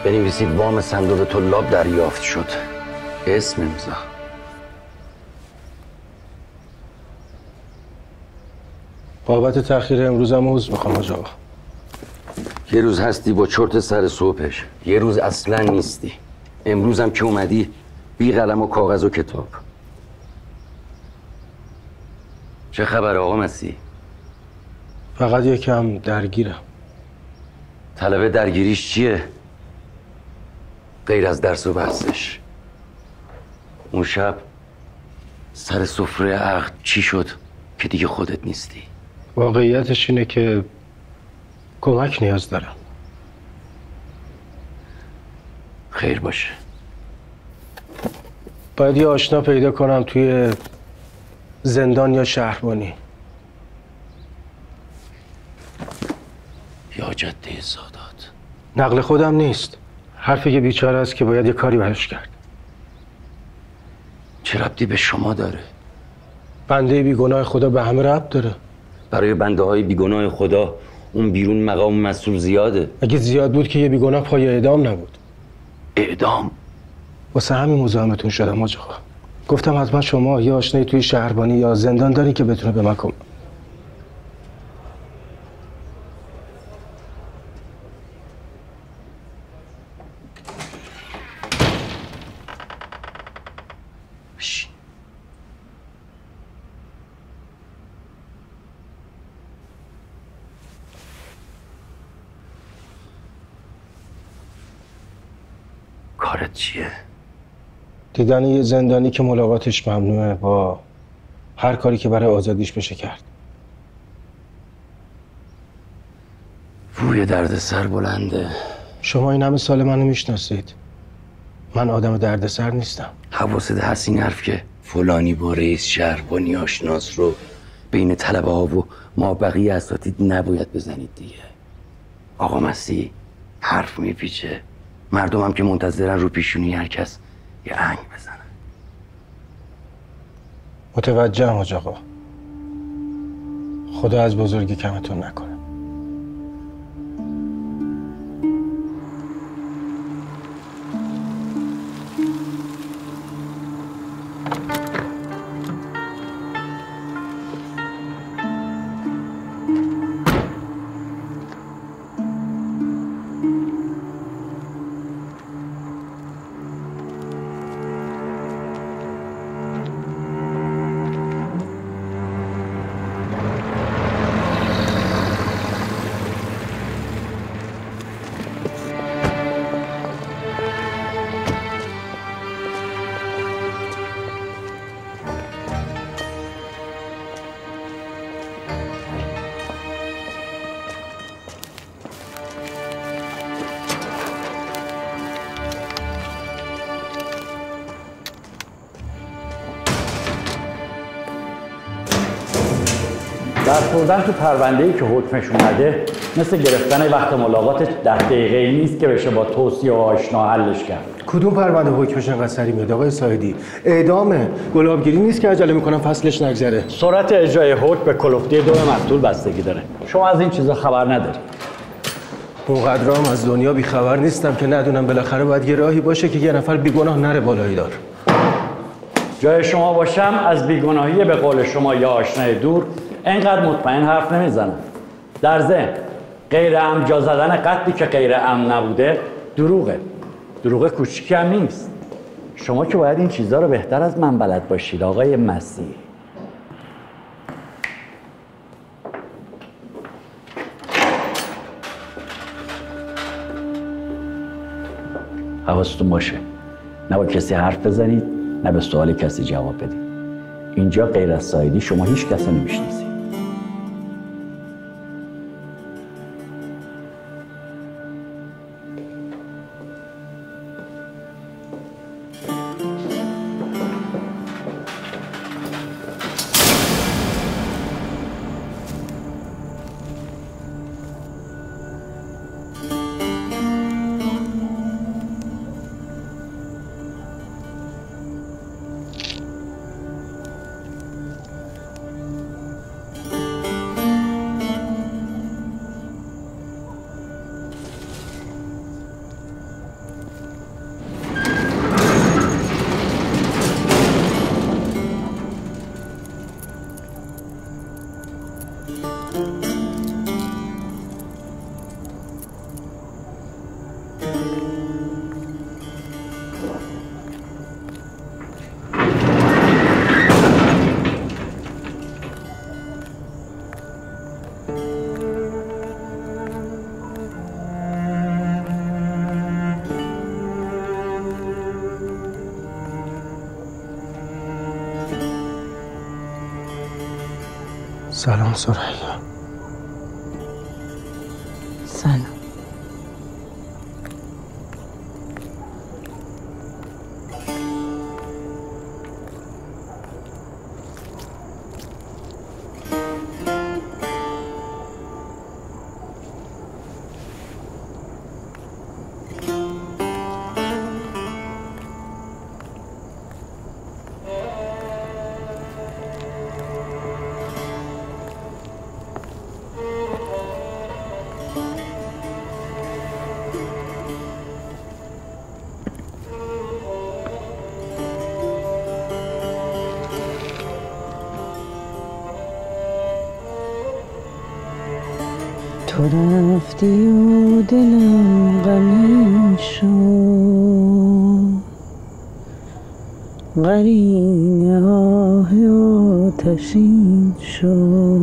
بنویسید وام صندوق طلاب دریافت شد. اسم امضا. بابت تأخیر امروزم عذر میخوام حاج آقا. یه روز هستی با چرت سر صبحش، یه روز اصلا نیستی. امروزم که اومدی بی قلم و کاغذ و کتاب. چه خبر آقا مسیح؟ فقط یکم درگیرم. طلبه درگیریش چیه؟ غیر از درس و بحثش. اون شب سر سفره عقد چی شد که دیگه خودت نیستی؟ واقعیتش اینه که کمک نیاز دارم. خیر باشه. باید یه آشنا پیدا کنم توی زندان یا شهربانی. یا سادات. نقل خودم نیست. حرفی که بیچاره است که باید یه کاری براش کرد. چه ربطی به شما داره؟ بنده بیگناه خدا به همه ربط داره. برای بنده های بیگناه خدا اون بیرون مقام مسئول زیاده. اگه زیاد بود که یه بیگناه پای اعدام نبود. اعدام؟ واسه همین مزاحمتون شدم حاج آقا. گفتم حتما شما یه آشنایی توی شهربانی یا زندان داری که بتونه به من کمک. کارت چیه؟ دیدن یه زندانی که ملاقاتش ممنوعه با هر کاری که برای آزادیش بشه کرد. بوی دردسر بلنده. شما این همه سال منو میشناسید. من آدم دردسر نیستم. حواست هست این حرف که فلانی با رئیس شهربانی آشناس رو بین طلبه ها و ما بقیه اساتید نباید بزنید دیگه. آقا مسیح حرف میپیچه. مردم هم که منتظرن رو پیشونی هر کس یه انگ بزنن. متوجهم حاج آقا. خدا از بزرگی کمتون نکنه. دست بردن تو پرونده‌ای که حکمش اومده مثل گرفتن وقت ملاقات 10 دقیقه‌ای نیست که بشه با توصیه و آشنا حلش کرد. کدوم پرونده حکمش انقدر سری میاد آقای سایدی؟ اعدامه. گلابگیری نیست که عجله میکنم فصلش نگذره. سرعت اجرای حکم به کلفتی دو مقتول بستگی داره. شما از این چیزا خبر نداری. اونقدرام از دنیا بیخبر نیستم که ندونم بالاخره باید یه راهی باشه که یه نفر بیگناه نره بالایی دار. جای شما باشم از بیگناهی به قول شما یا آشنای دور اینقدر مطمئن حرف نمیزنم. در ضمن غیر امن جا زدن قتلی که غیر امن نبوده دروغه. دروغ کوچیکی هم نیست. شما که باید این چیزها رو بهتر از من بلد باشید آقای مسیح. حواستون باشه نه با کسی حرف بزنید نه به سوال کسی جواب بدید. اینجا غیر از سایدی شما هیچ کسی نمیشناسید. سلام سریا. سلام. تو رفتی و دلم غمین شد، قرین آه آتشین شد،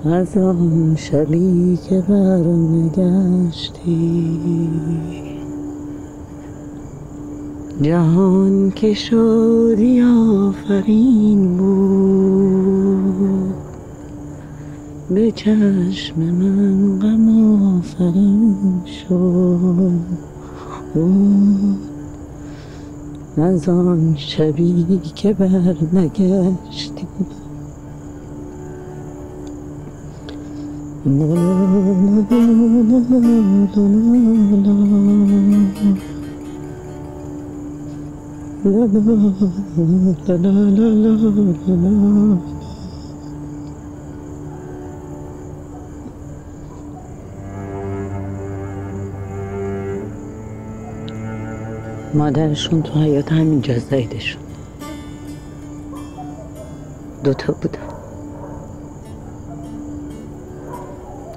از آن شبی که برنگشتی، جهان که شادی آفرین بود، به چشم من غم آفرین شد، از آن شبی که برنگشتی. مادرشون تو حیات همینجا زایدشون، دوتا بودن،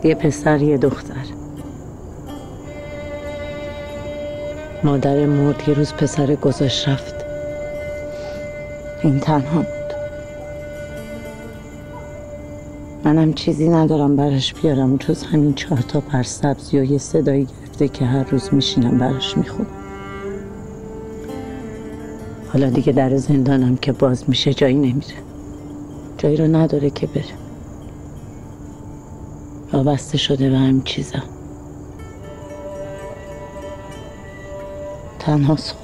یه پسر یه دختر. مادر مرد، یه روز پسر گذاشت رفت، این تنها بود. منم چیزی ندارم براش بیارم جز همین 4 تا پر سبزی و یه صدایی گرفته که هر روز میشینم براش میخونم. حالا دیگه در زندانم که باز میشه جایی نمیره، جایی رو نداره که بره، وابسته شده به همین چیزا. تنهاست.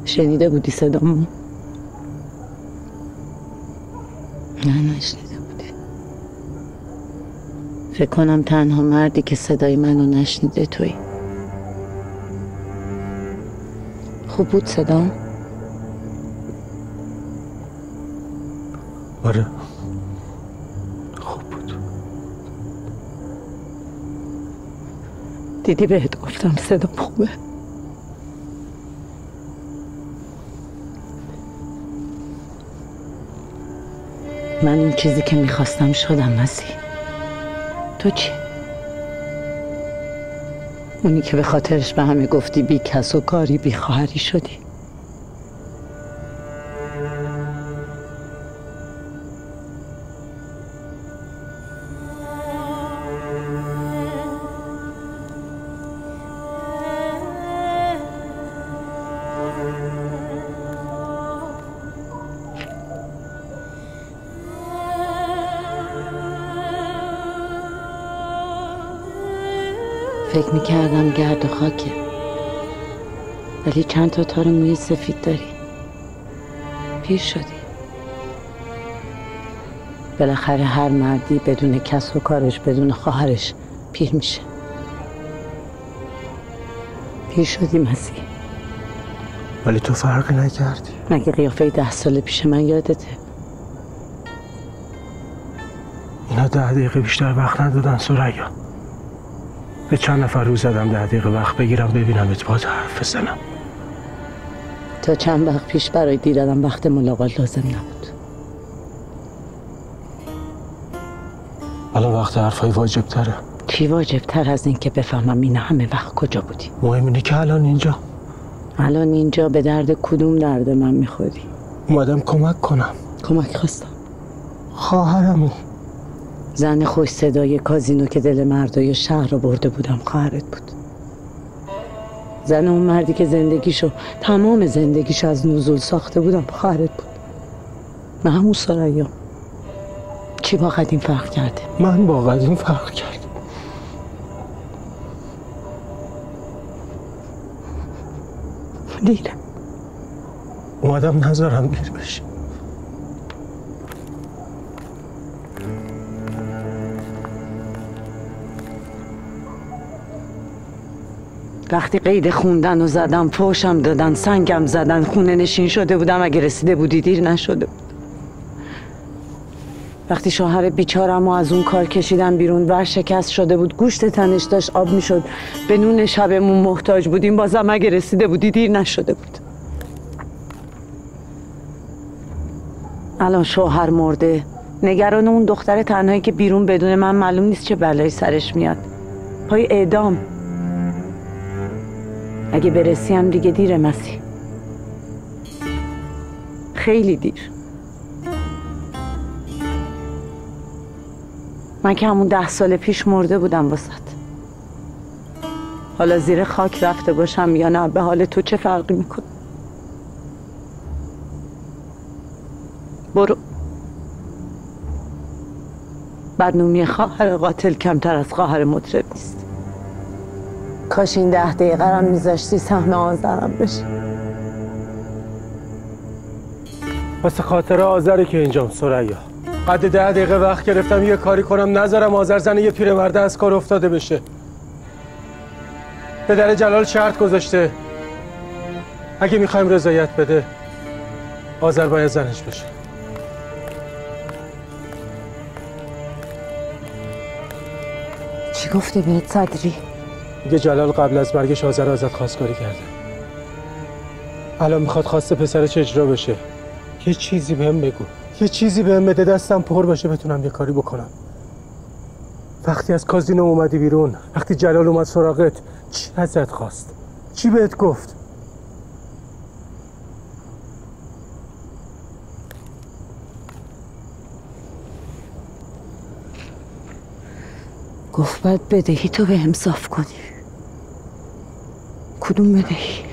شنیده بودی صدامو؟ نه نشنیده بودی. فکر کنم تنها مردی که صدای منو نشنیده تویی. خوب بود صدام؟ آره خوب بود. دیدی بهت گفتم صدام خوبه. من این چیزی که میخواستم شدم مسیح. تو چی؟ اونی که به خاطرش به همه گفتی بی کس و کاری بی خواهری شدی. فکر میکردم گرد و خاکه، ولی چند تا تار موی سفید داری. پیر شدی. بالاخره هر مردی بدون کسب و کارش، بدون خواهرش پیر میشه. پیر شدی مسیح. ولی تو فرقی نکردی. مگه قیافه 10 سال پیش من یادته؟ اینا 10 دقیقه بیشتر وقت ندادن ثریا. به چند نفر رو زدم 10 دقیقه وقت بگیرم ببینم باز حرف بزنم. تا چند وقت پیش برای دیدنم وقت ملاقات لازم نبود. الان وقت حرفای واجب تره. چی واجب تر از این که بفهمم این همه وقت کجا بودی؟ مهم اینه که الان اینجا به درد کدوم درد من میخوری؟ اومدم کمک کنم. کمک خواستم. خواهرمو، زن خوش صدای کازینو که دل مردای شهر رو برده بودم خواهرت بود. زن اون مردی که تمام زندگیشو از نزول ساخته بودم خواهرت بود. من همون ثریا. چی با قدیم فرق کرده؟ من با قدیم فرق کردم. دیره. اومدم نذارم دیر بشه. وقتی قید خوندن و زدم، فوشم دادن، سنگم زدن، خونه نشین شده بودم. اگه رسیده بودی دیر نشده بود. وقتی شوهر بیچارم از اون کار کشیدم بیرون، ورشکست شده بود، گوشت تنش داشت آب میشد، به نون شبمون محتاج بودیم، بازم اگه رسیده بودی دیر نشده بود. الان شوهر مرده، نگران اون دختر تنهایی که بیرون بدون من معلوم نیست چه بلایی سرش میاد، پای اعدام. اگه برسیم دیگه دیره مسیح، خیلی دیر. من که همون 10 سال پیش مرده بودم واسط. حالا زیر خاک رفته باشم یا نه به حال تو چه فرقی میکنه؟ برو. بدنومی خواهر قاتل کمتر از خواهر مطرب نیست. کاش این 10 دقیقه رو میذاشتی سهم آذرم بشه. واسه خاطر آذره که اینجام ثریا. قد 10 دقیقه وقت گرفتم یه کاری کنم نذارم آذر زن یه پیرمرده از کار افتاده بشه. پدر جلال شرط گذاشته اگه میخوایم رضایت بده آذر باید زنش بشه. چی گفته بهت صدری؟ میگه جلال قبل از مرگش آذر ازت خواستگاری کرده. الان میخواد خواسته پسرش اجرا بشه. یه چیزی بهم بگو، یه چیزی بهم بده دستم پر باشه بتونم یه کاری بکنم. وقتی از کازینو اومدی بیرون، وقتی جلال اومد سراغت، چی ازت خواست؟ چی بهت گفت؟ گفت باید بدهی تو به هم صاف کنی. کدوم بدهی؟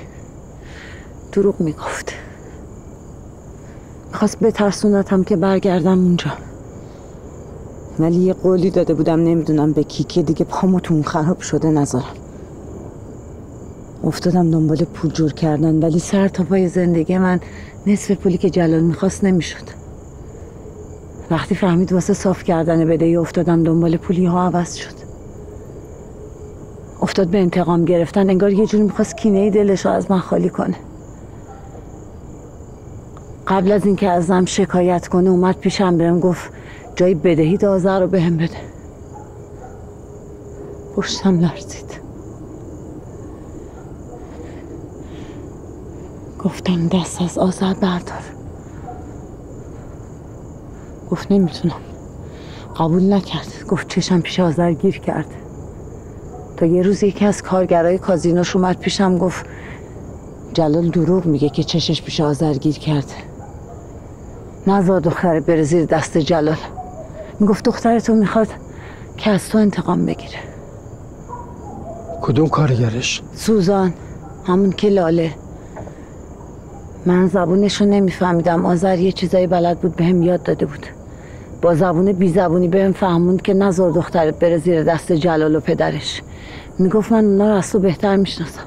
دروغ میگفت. میخواست بترسونتم که برگردم اونجا، ولی یه قولی داده بودم نمیدونم به کی که دیگه پامو خراب شده نذارم. افتادم دنبال پول جور کردن، ولی سر تا پای زندگی من نصف پولی که جلال میخواست نمیشد. وقتی فهمید واسه صاف کردن بدهی افتادم دنبال پولی ها عوض شد. افتاد به انتقام گرفتن، انگار یه جوری میخواست کینه دلش رو از من خالی کنه. قبل از اینکه ازم شکایت کنه اومد پیشم بهم گفت جای بدهی آذر رو بهم بده. پشتم لرزید. گفتم دست از آذر بردار. گفت نمیتونم. قبول نکرد. گفت چشم پیش آذر گیر کرده. تا یه روز یکی از کارگرای کازینوش اومد پیشم گفت جلال دروغ میگه که چشش پیش آذر گیر کرده. نذار دختر بره زیر دست جلال. میگفت دختر تو میخواد که از تو انتقام بگیره. کدوم کارگرش؟ سوزان، همون که لاله. من زبونشو نمیفهمیدم. آذر یه چیزایی بلد بود بهم یاد داده بود. با زبون بی زبونی بهم فهموند که نذار دخترت بره زیر دست جلال و پدرش. میگفت من اونا رو از تو بهتر میشناسم.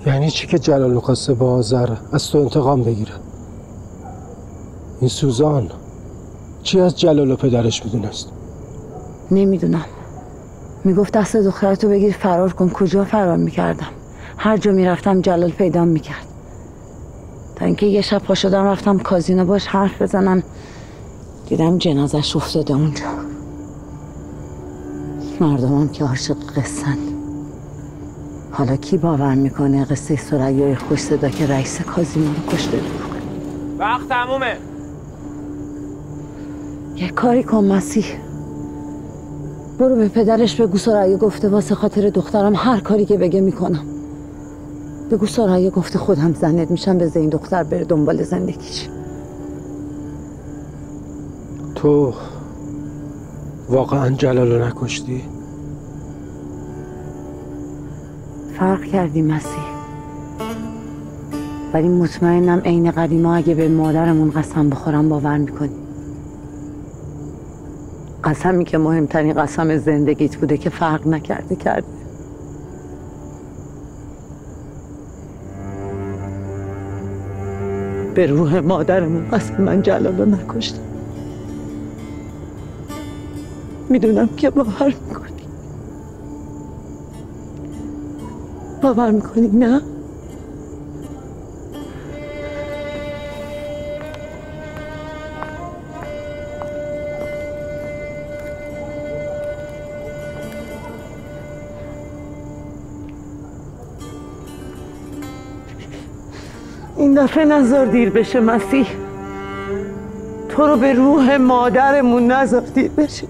یعنی چی که جلال میخواسته با آذر از تو انتقام بگیره؟ این سوزان چی از جلال و پدرش میدونست؟ نمیدونم. میگفت دست دخترتو بگیر فرار کن. کجا فرار میکردم؟ هر جا میرفتم جلال پیدا میکرد. تا اینکه یه شب پا شدم رفتم کازینو باش حرف بزنم، دیدم جنازش افتاده اونجا. مردمم که عاشق قصه‌ن. حالا کی باور میکنه قصه ثریای خوش صدا که رئیس کازینو رو کشته بود؟ وقت تمومه. یه کاری کن مسیح. برو به پدرش بگو ثریا گفته واسه خاطر دخترم هر کاری که بگه میکنم. بگو ثریا گفته خودم زنت میشم، بذار این دختر بره دنبال زندگیش. تو واقعا جلالو نکشتی؟ فرق کردی مسیح. ولی مطمئنم عین قدیما اگه به مادرمون قسم بخورم باور میکنی. قسمی که مهمترین قسم زندگیت بوده که فرق نکرده کرده. به روح مادرمون قسم من جلالو نکشتم. میدونم که باور میکنی. باور میکنی نه؟ این دفعه نذار دیر بشه مسیح. تو رو به روح مادرمون نذار دیر بشه.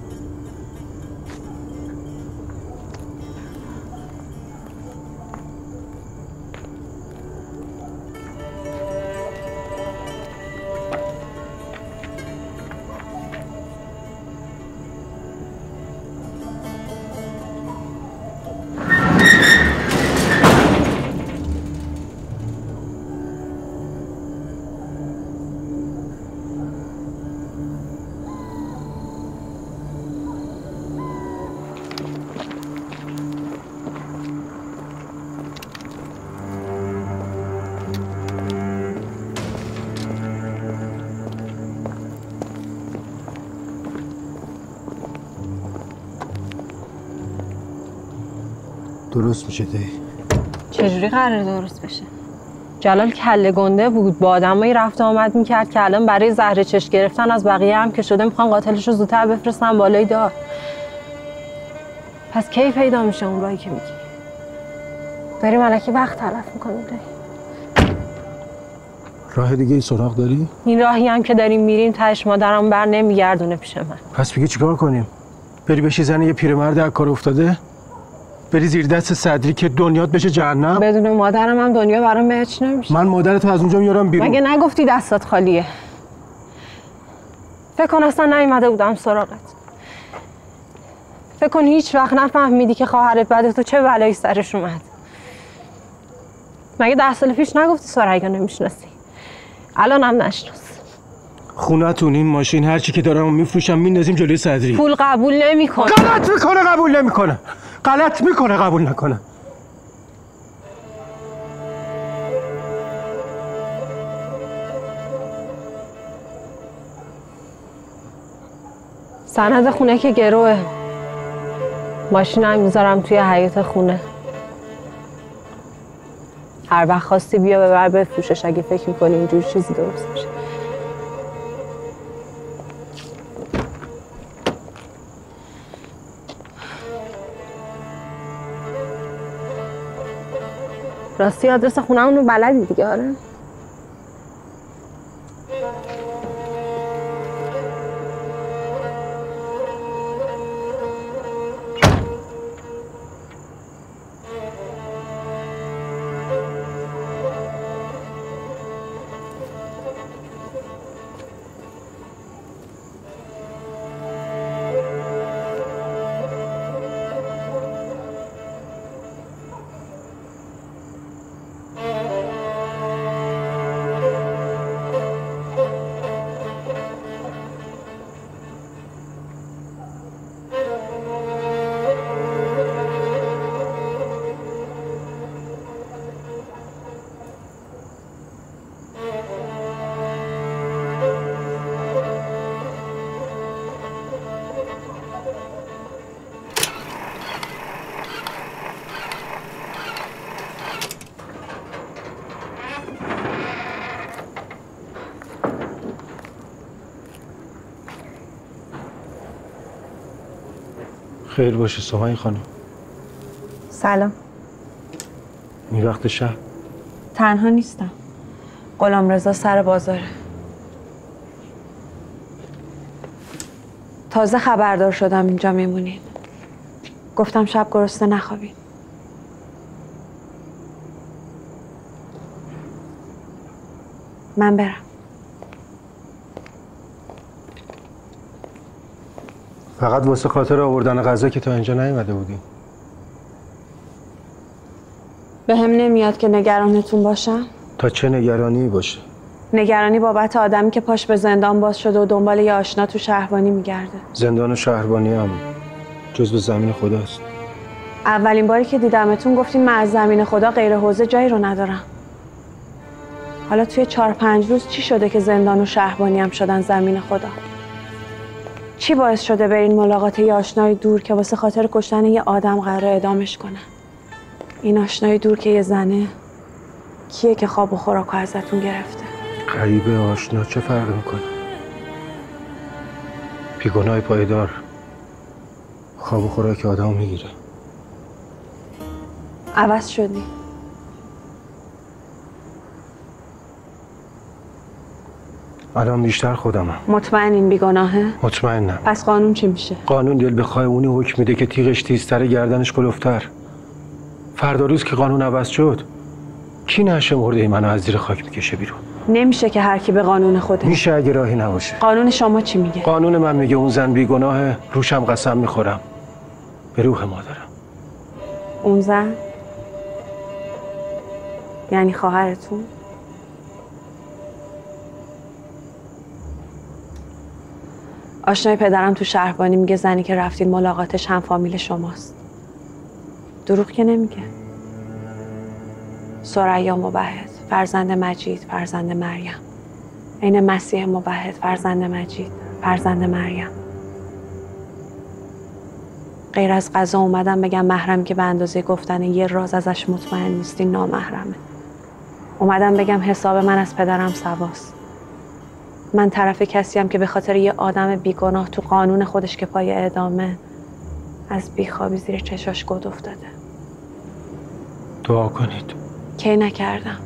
درست میشه دی. چجوری قراره درست بشه؟ جلال کله گنده بود، با آدمایی رفت آمد میکرد که الان برای زهر چش گرفتن از بقیه هم که شده میخوان قاتلش رو زودتر بفرستن بالای دار. پس کی پیدا میشه اون راهی که میگی؟ داری ملکی وقت تلف میکنی دی. راه دیگه ای سراغ داری؟ این راهی هم که داریم میریم تهش مادرم بر نمیگردونه پیش من. پس میگی چیکار کنیم؟ بری بشی زن یه پیرمرد از کار افتاده؟ بری زیر دست صدری که دنیات بشه جهنم؟ بدون مادرم هم دنیا برام بهچ نمیشه. من مادرتو از اونجا میارم بیرون. مگه نگفتی دستات خالیه؟ فکر کن اصلا نیومده بودم سراغت. فکر کن هیچ وقت نفهمیدی که خواهرت بعد تو چه بلایی سرش اومد. مگه 10 سال پیش نگفتی سرایگا نمیشناسی؟ الان هم نشناس. خونتون این ماشین هر چی که دارم میفروشم میندازیم جلوی صدری. پول قبول نمیکنه. غلط میکنه قبول نمیکنه. غلط میکنه قبول نکنه. سند خونه که گروه. ماشینم میذارم توی حیاط خونه. هر وقت خواستی بیا ببر بفروشش اگه فکر میکنی اینجور چیزی درست میشه. راستی آدرس خونه اونو بلدی دیگه؟ آره. خیر باشه سوهان خانم. سلام. این وقت شب؟ تنها نیستم. غلامرضا سر بازاره. تازه خبردار شدم اینجا میمونین. گفتم شب گرسنه نخوابین. من برم. فقط واسه خاطر آوردن غذا که تا اینجا نیومده بودی. به هم نمیاد که نگرانتون باشم؟ تا چه نگرانی باشه؟ نگرانی بابت آدمی که پاش به زندان باز شده و دنبال یه آشنا تو شهربانی میگرده. زندان و شهربانی هم جزو زمین خداست. اولین باری که دیدمتون گفتین من از زمین خدا غیر حوزه جایی رو ندارم. حالا توی 4-5 روز چی شده که زندان و شهربانی هم شدن زمین خدا؟ چی باعث شده برین ملاقات یه آشنای دور که واسه خاطر کشتن یه آدم قراره اعدامش کنن؟ این آشنای دور که یه زنه کیه که خواب و خوراکو ازتون گرفته؟ غریبه آشنا چه فرقی میکنه؟ بیگناه پایدار خواب و خوراک آدم میگیره. عوض شدی. الان بیشتر خودمم. مطمئنین بیگناهه؟ مطمئنم. پس قانون چی میشه؟ قانون دل بخواه اونی حکم میده که تیغش تیزتره گردنش کلفتر. فردا روز که قانون عوض شد کی نشه مرده منو از زیر خاک میکشه بیرون؟ نمیشه که هر کی به قانون خوده. میشه اگه راهی نباشه. قانون شما چی میگه؟ قانون من میگه اون زن بیگناه، روشم قسم میخورم به روح مادرم. اون زن؟ یعنی خواهرتون؟ آشنای پدرم تو شهربانی میگه زنی که رفتین ملاقاتش هم فامیل شماست. دروغ که نمیگه. ثریا موحد، فرزند مجید، فرزند مریم. عین مسیح موحد، فرزند مجید، فرزند مریم. غیر از قضا اومدم بگم محرم که به اندازه گفتن یه راز ازش مطمئن نیستین نامحرمه. اومدم بگم حساب من از پدرم سواست. من طرف کسیم که به خاطر یه آدم بیگناه تو قانون خودش که پای اعدامه از بیخوابی زیر چشاش گد افتاده. دعا کنید. کی نکردم؟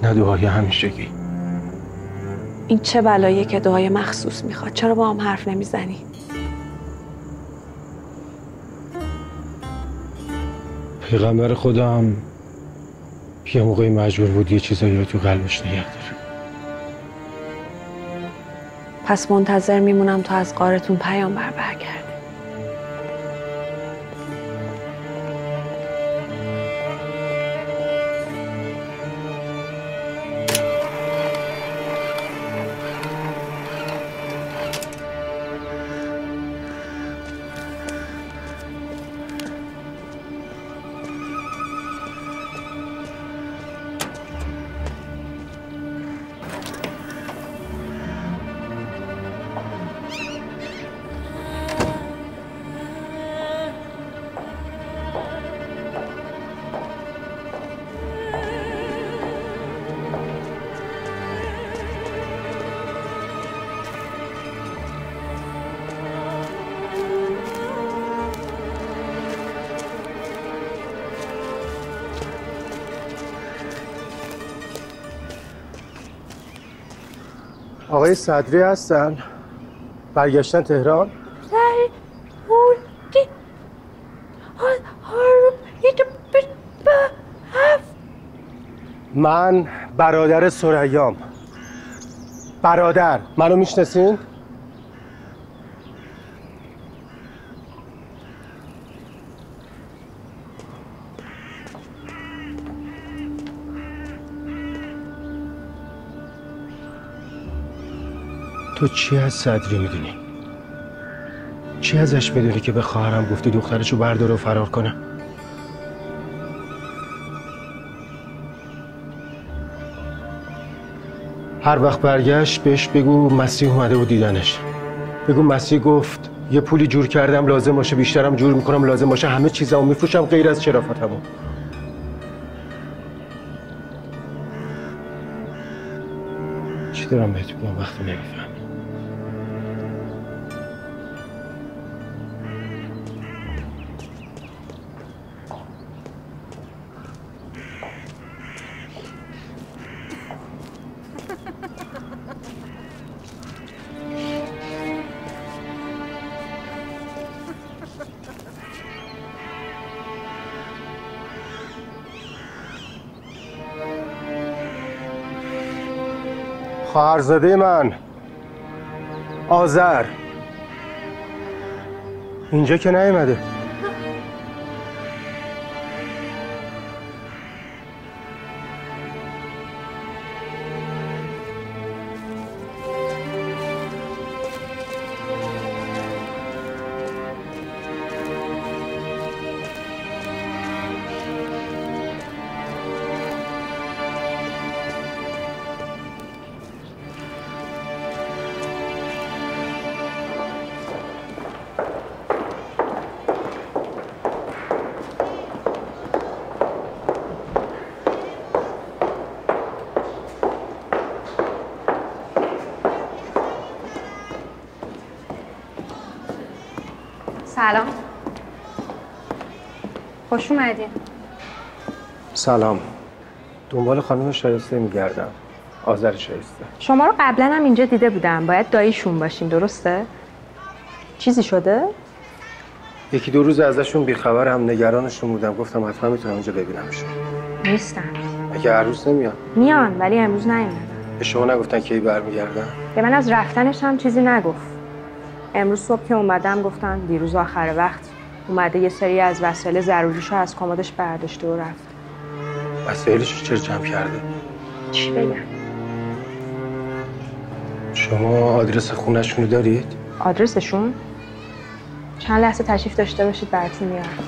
نه دعای همیشگی. این چه بلاییه که دعای مخصوص میخواد؟ چرا با هم حرف نمیزنی؟ پیغمبر خودم یه موقعی مجبور بود یه چیزایی رو تو قلبش نگه داره. پس منتظر میمونم تا از غارتون پیامبر برگرده. آقای صدری هستن؟ برگشتن تهران؟ من برادر ثریام. برادر، منو میشناسین؟ تو چی از صدری میدونی؟ چی ازش میدونی که به خواهرم گفتی دخترشو برداره و فرار کنه؟ هر وقت برگشت بهش بگو مسیح اومده و دیدنش. بگو مسیح گفت یه پولی جور کردم لازم باشه بیشترم جور میکنم لازم باشه همه چیزامو میفروشم غیر از شرافتمو. چی دارم بهت بگم وقتی نمیفهمی؟ خواهرزاده من آذر اینجا که نیومده. سلام. خوش اومدین. سلام. دنبال خانم شایسته میگردم. آذر شایسته. شما رو قبلا هم اینجا دیده بودم. باید داییشون باشین، درسته؟ چیزی شده؟ یکی دو روز ازشون بیخبرم، نگرانشون بودم. گفتم حتما میتونم اونجا ببینمشون. نیستن. اگه هر روز نمیان. میان ولی امروز نیومدن. به شما نگفتن کی برمیگردن؟ به من از رفتنش هم چیزی نگفت. امروز صبح که اومدم گفتن دیروز آخر وقت اومده یه سری از وسایل ضروریشو از کمدش برداشته و رفت. وسایلشو چرا جمع کرده؟ چی بگم؟ شما آدرس خونه‌شون رو دارید؟ آدرسشون؟ چند لحظه تشریف داشته باشید براتون میارم.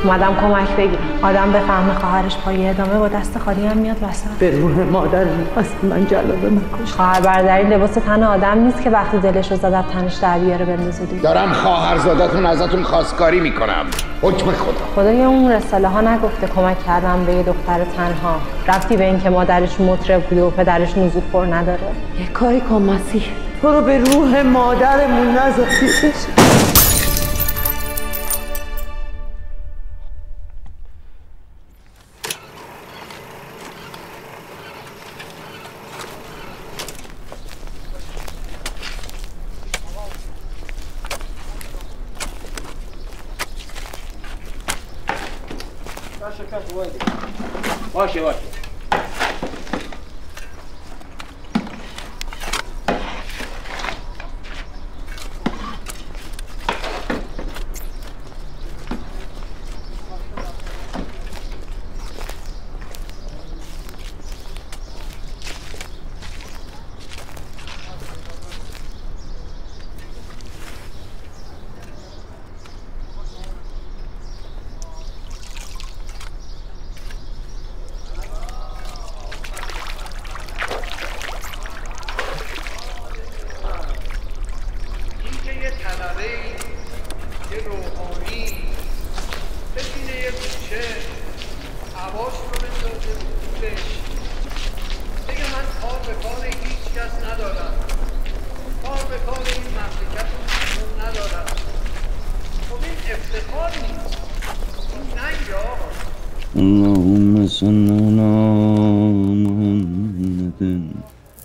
اومدم کمک بگیرم. آدم بفهمه خواهرش پای ادامه با دست خالی هم میاد وسط. به روح مادر می‌خواست من جلوه مکش. خواهر برادری لباس تن آدم نیست که وقتی دلش رو زد تنش در بیاره بندازه دیگه. دارم خواهرزادتون ازتون خواستگاری میکنم. حکم خدا. خدایا اون رساله ها نگفته کمک کردم به یه دختر تنها. رفتی به اینکه مادرش مطرب بوده و پدرش نزول خور نداره. یه کاری کن مسیح. تو رو به روح مادرمون نذاشتی بشه. باشه باشه.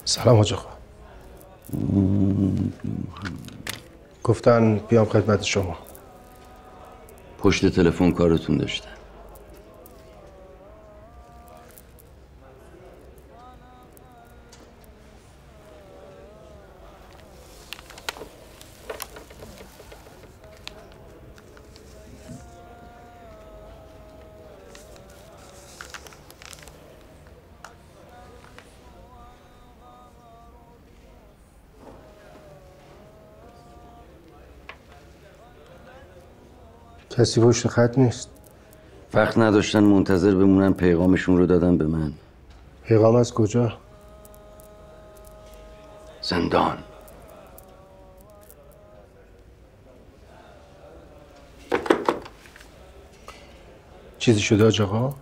سلام حاج آقا. گفتن بیام خدمت شما. پشت تلفن کارتون داشتن. کسی پشت خط نیست. وقت نداشتن منتظر بمونن، پیغامشون رو دادن به من. پیغام از کجا؟ زندان. چیزی شده حاج آقا؟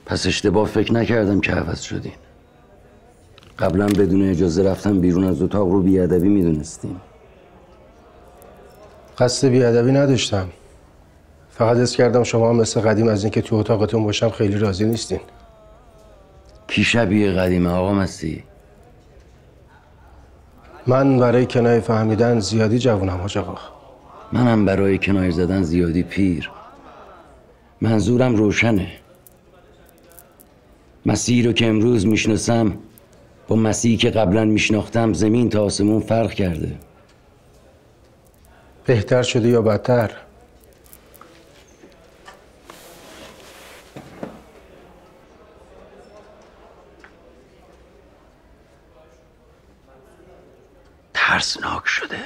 پس اشتباه فکر نکردم که عوض شدین. قبلا بدون اجازه رفتن بیرون از اتاق رو بیادبی میدونستیم. قصد بیادبی نداشتم. فقط حس کردم شما هم مثل قدیم از اینکه تو اتاقتون باشم خیلی راضی نیستین. کی شبیه قدیمه آقا مسیح؟ من برای کنایه فهمیدن زیادی جوونم حاج آقا. منم برای کنایه زدن زیادی پیر. منظورم روشنه. مسیحی رو که امروز میشناسم با مسیحی که قبلا میشناختم زمین تا آسمون فرق کرده. بهتر شده یا بدتر؟ ترسناک شده.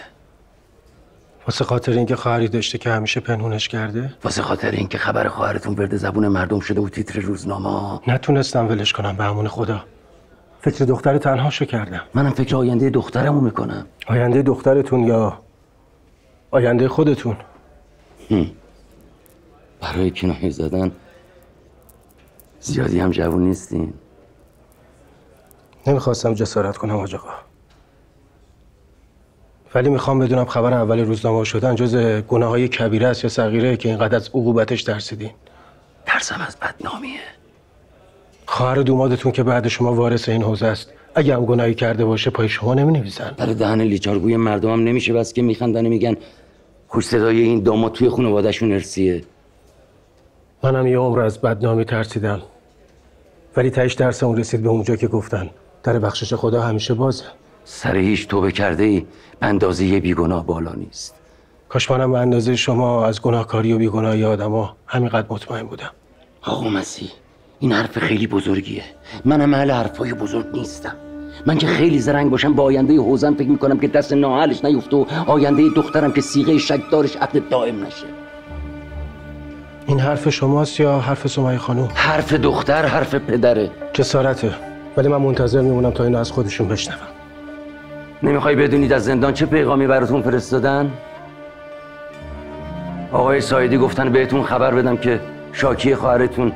واسه خاطر اینکه خواهری داشته که همیشه پنهونش کرده؟ واسه خاطر اینکه خبر خواهرتون ورد زبون مردم شده و تیتر روزنامه. نتونستم ولش کنم به امون خدا. فکر دختر تنهاشو کردم. منم فکر آینده دخترمو میکنم. آینده دخترتون یا آینده خودتون؟ برای کنایه زدن زیادی هم جوون نیستین. نمیخواستم جسارت کنم حاج آقا، ولی میخوام بدونم خبر اول روزنامه شدن جز گناههای کبیره است یا صغیره که اینقدر از عقوبتش ترسیدین؟ ترسم از بدنامیه. خواهر دومادتون که بعد شما وارث این حوزه است، اگه هم گناهی کرده باشه پای شما نمینویسن. در دهن لیچارگوی مردم هم نمیشه بس که میخندن میگن خوش صدای این داماد توی خانواده‌شون ارثیه. منم یه عمر از بدنامی ترسیدم، ولی تهش درس اون رسید به اونجا که گفتن در بخشش خدا همیشه بازه. سر هیچ توبه کرده ای به اندازه یه بیگناه بالا نیست. کاش منم به اندازه شما از گناهکاری و بیگناهی آدما همینقدر مطمئن بودم. آقا مسیح، این حرف خیلی بزرگیه. منم اهل حرفای بزرگ نیستم. من که خیلی زرنگ باشم با آینده حوزم فکر میکنم که دست نااهلش نیفته و آینده دخترم که صیغه شک دارش عقد دائم نشه. این حرف شماست یا حرف سمیه خانوم؟ حرف دختر، حرف پدره. جسارته، ولی من منتظر میمونم تا اینو از خودشون بشنوم. نمیخوای بدونید از زندان چه پیغامی براتون فرستادن؟ آقای سایدی گفتن بهتون خبر بدم که شاکی خواهرتون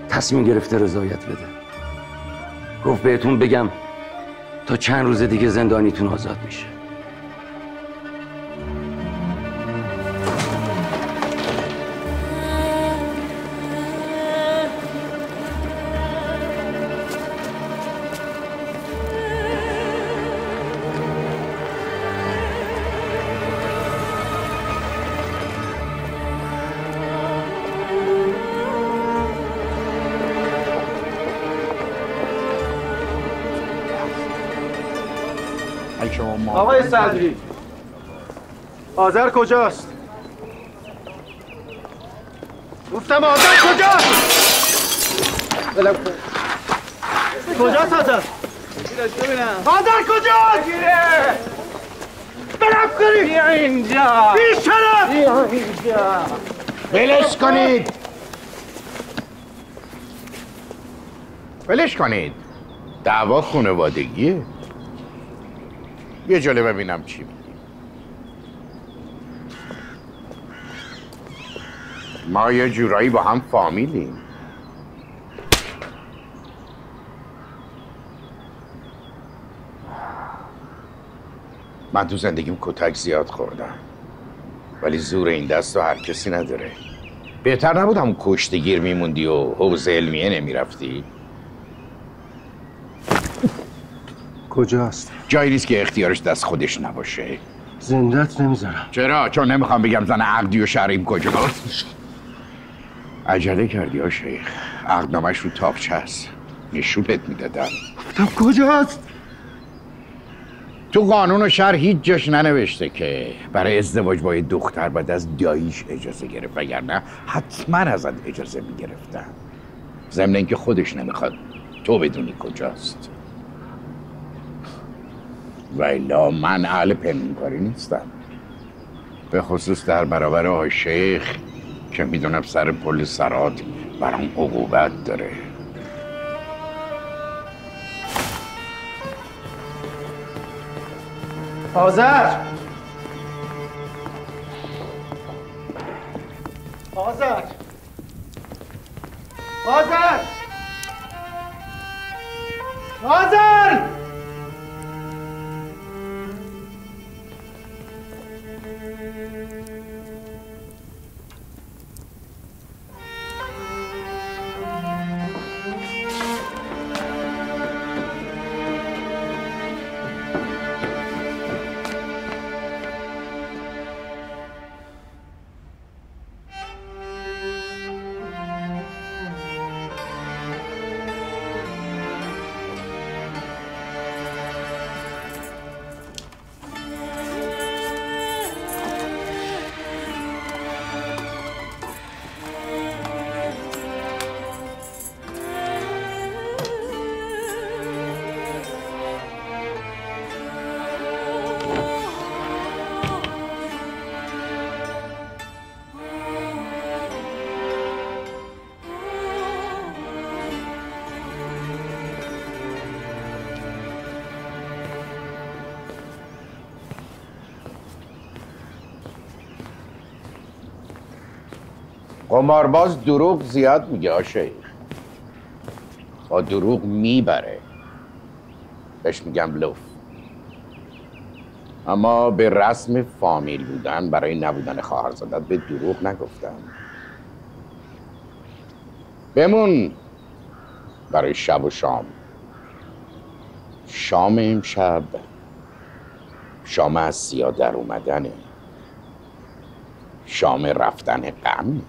تصمیم گرفته رضایت بده. گفت بهتون بگم تا چند روز دیگه زندانیتون آزاد میشه. آقای صدری، آذر کجاست؟ گفتم آذر کجاست؟ کجاست آذر؟ آذر کجاست؟ بلم کنید! بیا اینجا! بی شرف! بیا اینجا! ولش کنید! ولش کنید! دعوا خانوادگیه. یه جلو ببینم چی میگی. ما یه جورایی با هم فامیلیم. من تو زندگیم کتک زیاد خوردم، ولی زور این دست رو هر کسی نداره. بهتر نبود همون کشتگیر میموندی و حوزه علمیه نمیرفتی؟ کجاست؟ جایی نیست که اختیارش دست خودش نباشه. زندت نمیذارم. چرا؟ چون نمیخوام بگم زن عقدی و شرعیم کجاست. عجله کردی ها شیخ. عقدنامه‌اش رو تاپچه هست، نشونت میدادم. گفتم کجاست؟ تو قانون و شرع هیچ جاش ننوشته که برای ازدواج با یه دختر بعد از داییش اجازه گرفت، وگرنه حتما ازت اجازه میگرفتن. ضمن اینکه خودش نمیخواد تو بدونی کجاست. و الا من اهل پنهانکاری نیستم، به خصوص در برابر آقای شیخ که میدونم سر پل سرات برام عقوبت داره. آذر! آذر! آذر! آذر! قمارباز دروغ زیاد میگه آشیخ، با دروغ میبره، بهش میگم بلوف. اما به رسم فامیل بودن برای نبودن خواهرزادت به دروغ نگفتم. بمون برای شب و شام. شام امشب شام از سیا در اومدنه، شام رفتن غم.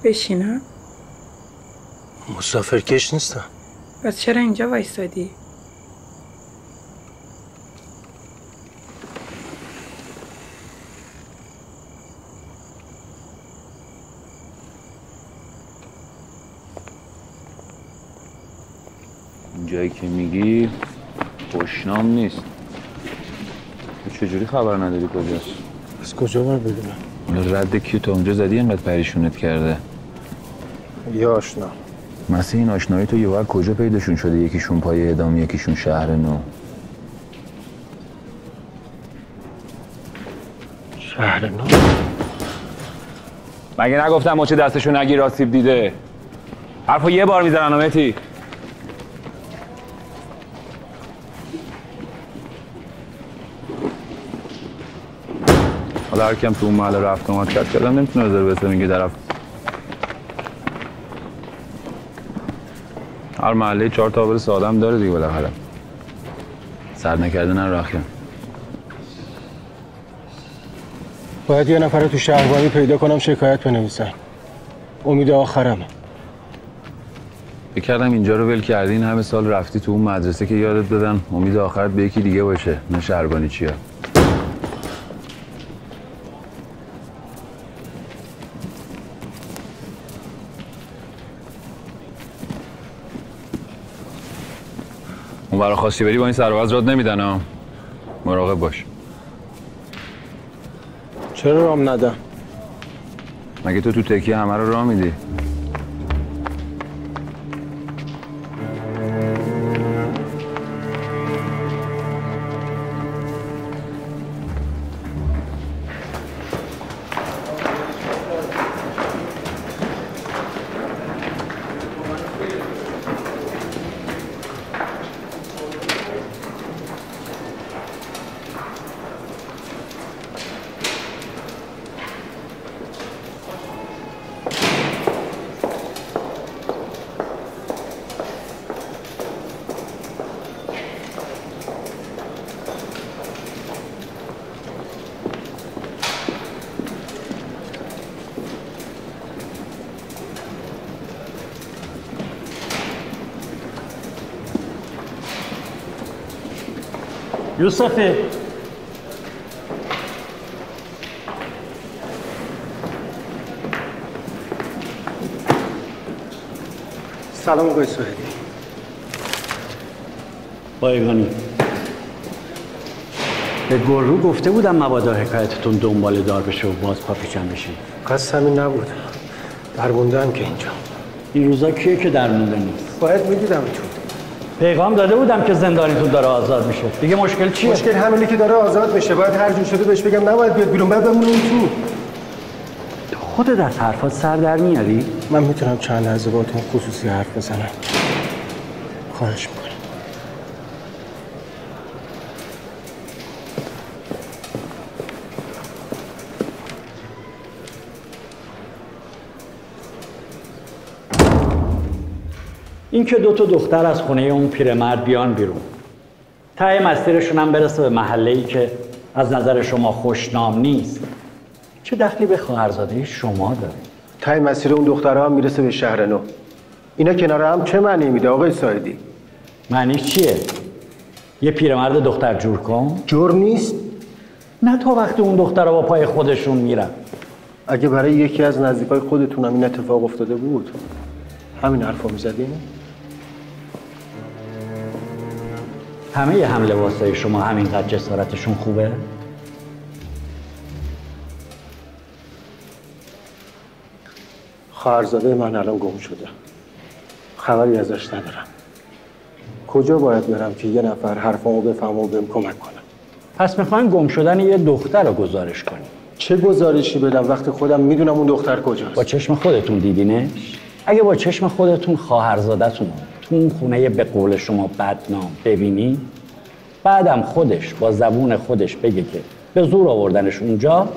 بشینم؟ مسافرکش نیستم. پس چرا اینجا وایسادی؟ جایی که میگی خوشنام نیست. تو چجوری خبر نداری کجاست؟ از کجا باید بدونم؟ اون رد کیو تا اونجا زدی اینقدر پریشونت کرده؟ یه آشنا. مثلا این آشنایی تو یه وقت کجا پیداشون شده؟ یکیشون پای اعدام، یکیشون شهر نو. شهر نو؟ مگه نگفتم مچ دستشو نگیر آسیب دیده؟ حرفو یه بار میزنن مهدی. حالا هر کم تو اون محل رفت آمد کردن نمیتونه بذاره بسه میگه طرف. هر محله 4 تا آبر سادم داره دیگه بالاخره. سرد نکردن هر رخیم. باید یه نفر رو تو شهربانی پیدا کنم شکایت بنویسم. امید آخرمه. فکر کردم اینجا رو ول کردی، این همه سال رفتی تو اون مدرسه که یادت بدن امید آخرت به یکی دیگه باشه، نه شهربانی چیه. اون برا خواستی بری با این سر و وضع رات نمیدن ها. مراقب باش. چرا رام ندم؟ مگه تو تکیه همه رو راه میدی؟ یوسفه سلام آقای سوهدی. بایگانی به گرو گفته بودم مبادا حکایتتون دنبال دار بشه و باز پا پیچم بشین. قصد همین نبود. درمونده هم که اینجا. این روزا کیه که درمونده نیست؟ باید میدیدم تو. پیغام داده بودم که زندانیتون داره آزاد میشه. دیگه مشکل چیه؟ مشکل همینه که داره آزاد میشه. باید هر جور شده بهش بگم نباید بیاد بیرون، بعد بمونه تو. خودت از حرفات سر در میاری؟ من میتونم چند لحظه باهاتون خصوصی حرف بزنم. خواهش میکنم. این که 2 تا دختر از خونه اون پیرمرد بیان بیرون، ته مسیرشون هم برسه به محله‌ای که از نظر شما خوشنام نیست، چه دخلی به خواهرزاده شما داره؟ ته مسیر اون دخترها هم میرسه به شهر نو. اینا کنار هم چه معنی میده آقای سایدی؟ معنیش چیه؟ یه پیرمرد دختر جور کن؟ جور نیست؟ نه تا وقتی اون دخترها با پای خودشون میرن. اگه برای یکی از نزدیکای خودتون هم این اتفاق افتاده بود همین حرفا میزدین؟ همه حمله واسه شما همینقدر جسارتشون خوبه؟ خواهرزاده من الان گم شده. خبری ازش ندارم. کجا باید برم که یه نفر حرفامو بفهمه و بهم کمک کنه؟ پس میخواین گم شدن یه دختر رو گزارش کنیم. چه گزارشی بدم وقتی خودم میدونم اون دختر کجاست؟ با چشم خودتون دیدینش؟ اگه با چشم خودتون خواهرزادتون تو اون خونه به قول شما بدنام ببینی، بعدم خودش با زبون خودش بگه که به زور آوردنش اونجا،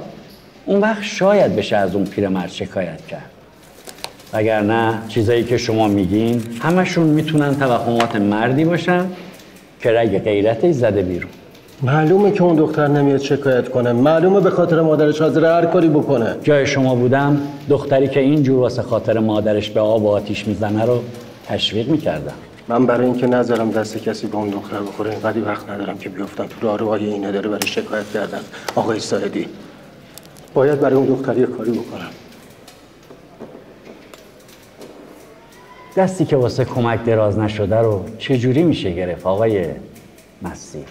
اون وقت شاید بشه از اون پیرمرد شکایت کرد. وگرنه چیزایی که شما میگین همشون میتونن توهمات مردی باشن که رگ غیرتش زده بیرون. معلومه که اون دختر نمیاد شکایت کنه، معلومه به خاطر مادرش حاضر هر کاری بکنه. جای شما بودم دختری که اینجور واسه خاطر مادرش به آب و آتیش میزنه رو تشویق میکردم. من برای اینکه نذارم دست کسی به اون دختر بخوره اینقدر وقت ندارم که بیافتم تو راهروهای این اداره برای شکایت کردن. آقای ساعدی باید برای اون دختر یه کاری بکنم. دستی که واسه کمک دراز نشده رو چجوری میشه گرفت آقای مسیح؟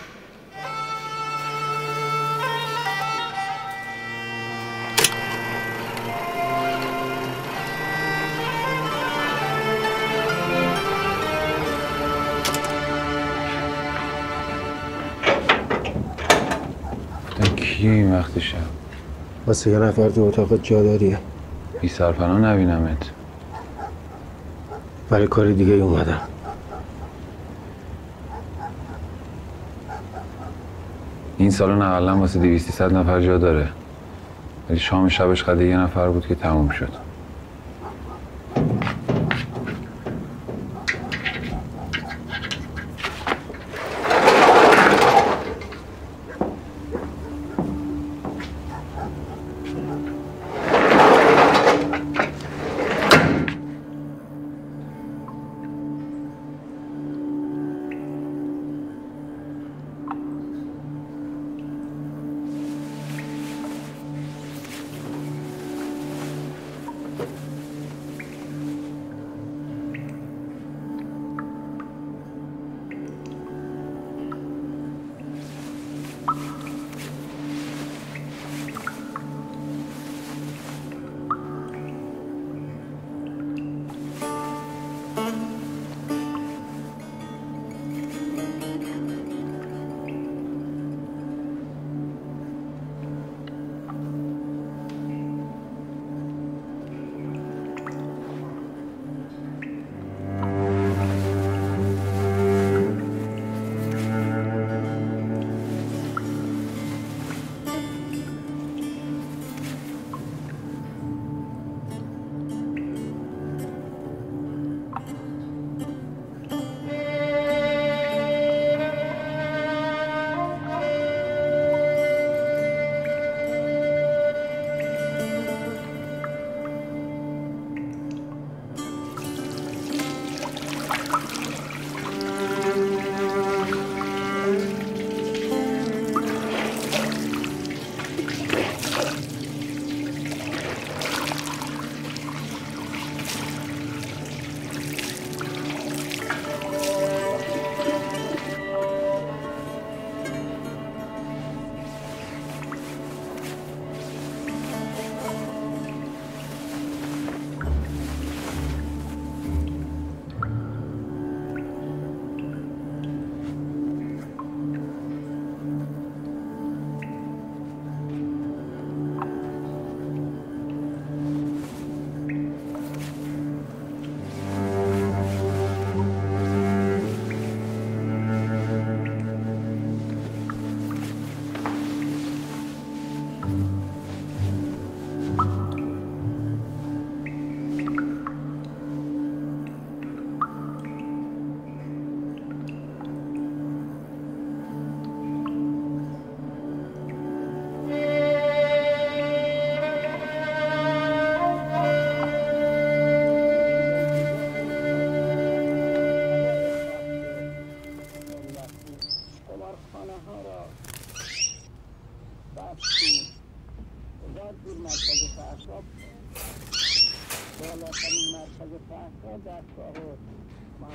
کیه این وقت شب؟ واسه یه نفر تو اتاقت جا داریه. بی سرپناه نبینمت. برای کار دیگه اومدم. این سالن اقلا واسه 200-300 نفر جا داره، ولی شام شبش قد یه نفر بود که تموم شد.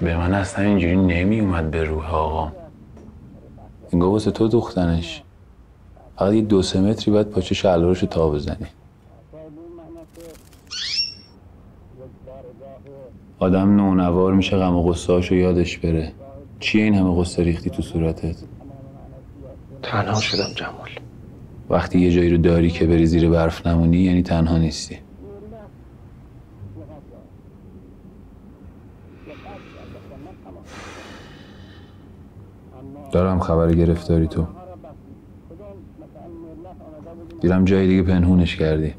به من اصلا اینجوری نمی اومد به روح آقا. انگار واسه تو دوختنش فقط یه 2-3 متری باید پاچه شلوارشو تا بزنی. آدم نونوار میشه غم و غصه‌اشو یادش بره. چیه این همه غصه ریختی تو صورتت؟ تنها شدم جمال. وقتی یه جایی رو داری که بری زیر برف نمونی یعنی تنها نیستی. دارم خبر گرفتاری تو. دیدم جای دیگه پنهونش کردی.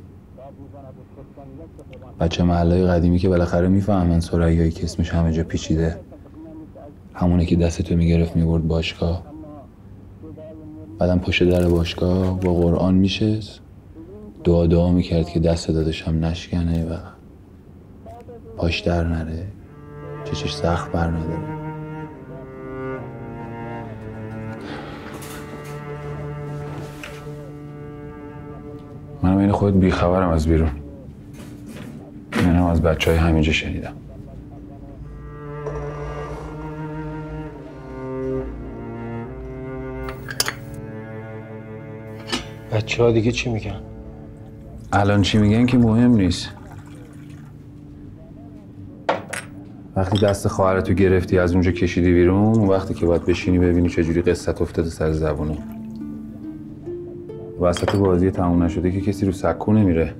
بچه محلهای قدیمی که بالاخره میفهمن ثریایی که اسمش همه جا پیچیده، همونه که دستتو میگرفت میبرد باشگاه. بعدم پشت در باشگاه با قرآن میشست، دعا میکرد که دست دادش هم نشکنه و پاش در نره، چشش زخم بر نداره. منم این خودت بیخبرم از بیرون. منم از بچه های همینجا شنیدم. بچه ها دیگه چی میگن؟ الان چی میگن که مهم نیست. وقتی دست خواهرتو گرفتی از اونجا کشیدی بیرون، اون وقتی که باید بشینی ببینی چجوری قصت افتاده سر زبونه. وسط بازی تموم نشده که کسی رو سکو نمیره.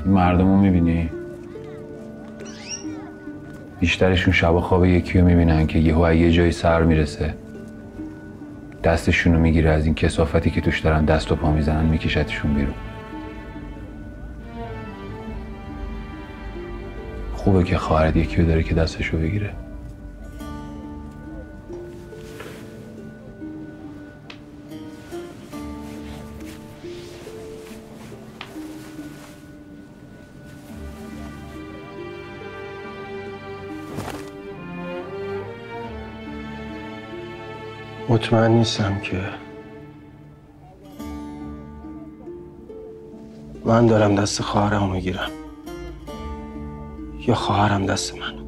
مردم رو میبینی؟ بیشترشون شب خواب یکی رو میبینن که یهو یه جای سر میرسه، دستشون رو میگیره، از این کثافتی که توش دارن دست و پا میزنن میکشتشون بیرون. خوبه که خواهرت یکی رو داره که دستشو بگیره. مطمئن نیستم که من دارم دست خواهرمو میگیرم یا خواهرم دست من.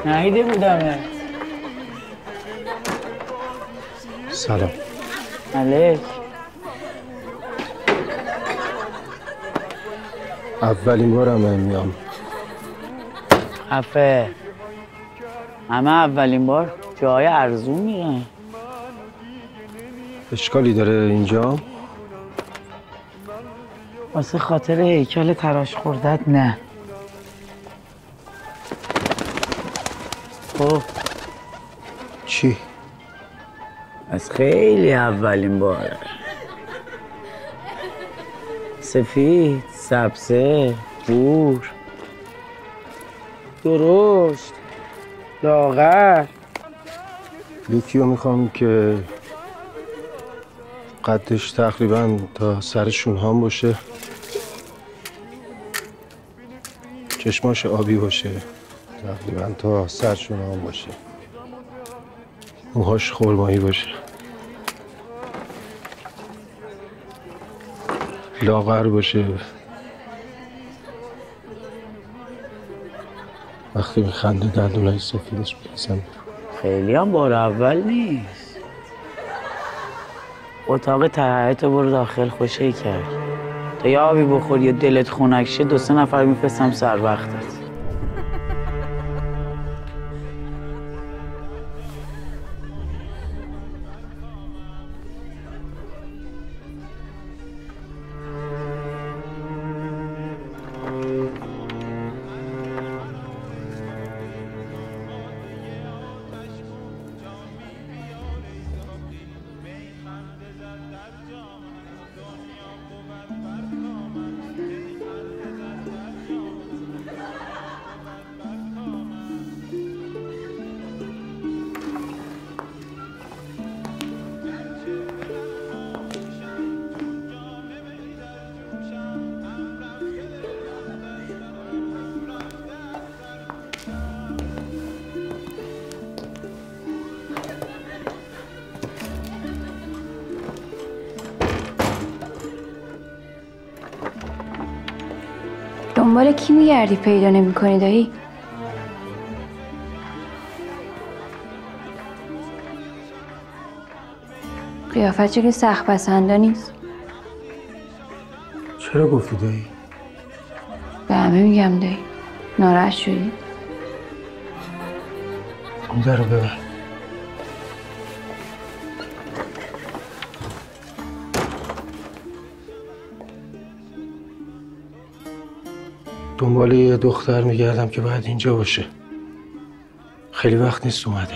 نهیده بودم. سلام. علیک. اولین بارم میام. خفه. همه اولین بار. جای ارزون میرن. اشکالی داره اینجا؟ واسه خاطر هیکل تراش خوردت نه. خب چی؟ از خیلی اولین باره. سفید، سبزه، بور، درشت، لاغر. یکی رو میخوام که قدش تقریبا تا سر شونهام باشه، چشماش آبی باشه، تقریبا تا سر شونهام باشه، موهاش خرمایی باشه، لاغر باشه، وقتی میخنده دندونای سفیدش میرسن. خیلی هم بار اول نیست. اتاق تهیت برو داخل، خوشی کرد. تا یه آبی بخوری یا دلت خنک شه 2-3 نفر میفرستم سر وقتت. دنبال کی میگردی پیدا نمی‌کنی دایی؟ قیافت چه که سخت پسنده نیست. چرا گفتی دایی؟ به همه میگم دایی. ناراحت شدی؟ اون در رو ببر. دنبال یه دختر میگردم که باید اینجا باشه. خیلی وقت نیست اومده.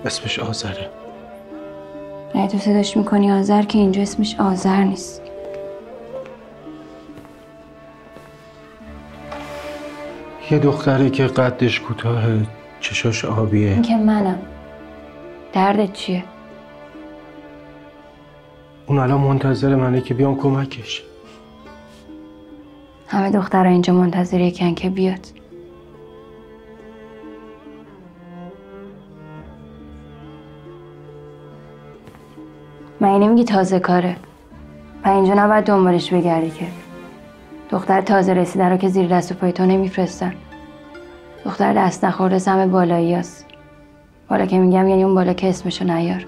اسمش آذره. نه تو صداش میکنی آذر که اینجا اسمش آذر نیست. یه دختری که قدش کوتاه، چشاش آبیه. این که منم. دردت چیه؟ اون الان منتظر منه که بیام کمکش. همه دخترها اینجا منتظر یکن که بیاد. من نمیگی تازه کاره. و اینجا نباید دنبالش بگردی که. دختر تازه رسیده رو که زیر دست و پای تو نمیفرستن. دختر دست نخورده سم بالایی هست. بالا که میگم یعنی اون بالا که اسمشو نیار.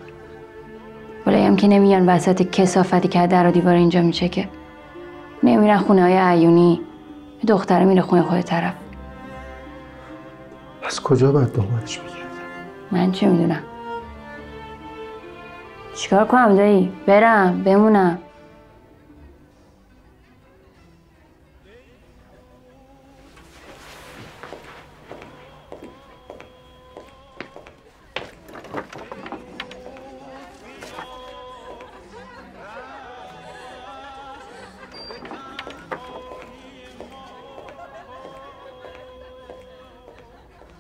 بالایی هم که نمیان وسط کثافتی که در و دیوار اینجا میچکه. نمیرن خونه های عیونی. دختره میره خونه خود طرف. از کجا باید دنبالش بگردم؟ من چه میدونم؟ چیکار کنم دایی؟ برم بمونم؟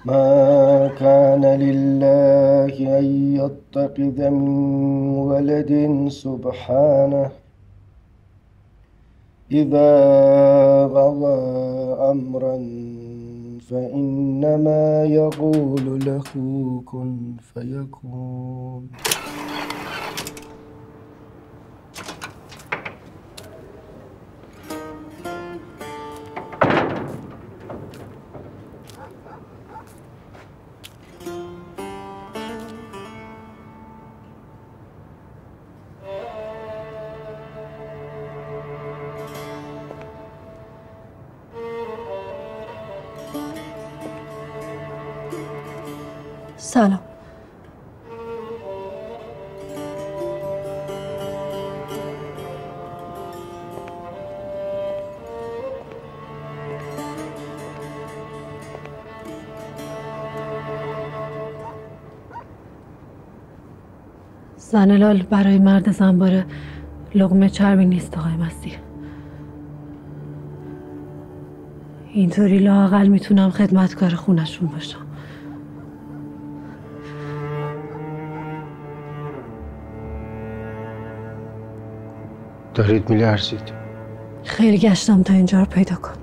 ما كان لله أن يتخذ من ولد سبحانه إذا قضى أمرا فإنما يقول له كن فيكون. سلام. زن لال برای مرد زنباره لقمه چربی نیست آقای مسیح. اینطوری لااقل میتونم خدمتکار خونشون باشم. دارید میلرزید. خیلی گشتم تا اینجا رو پیدا کنم.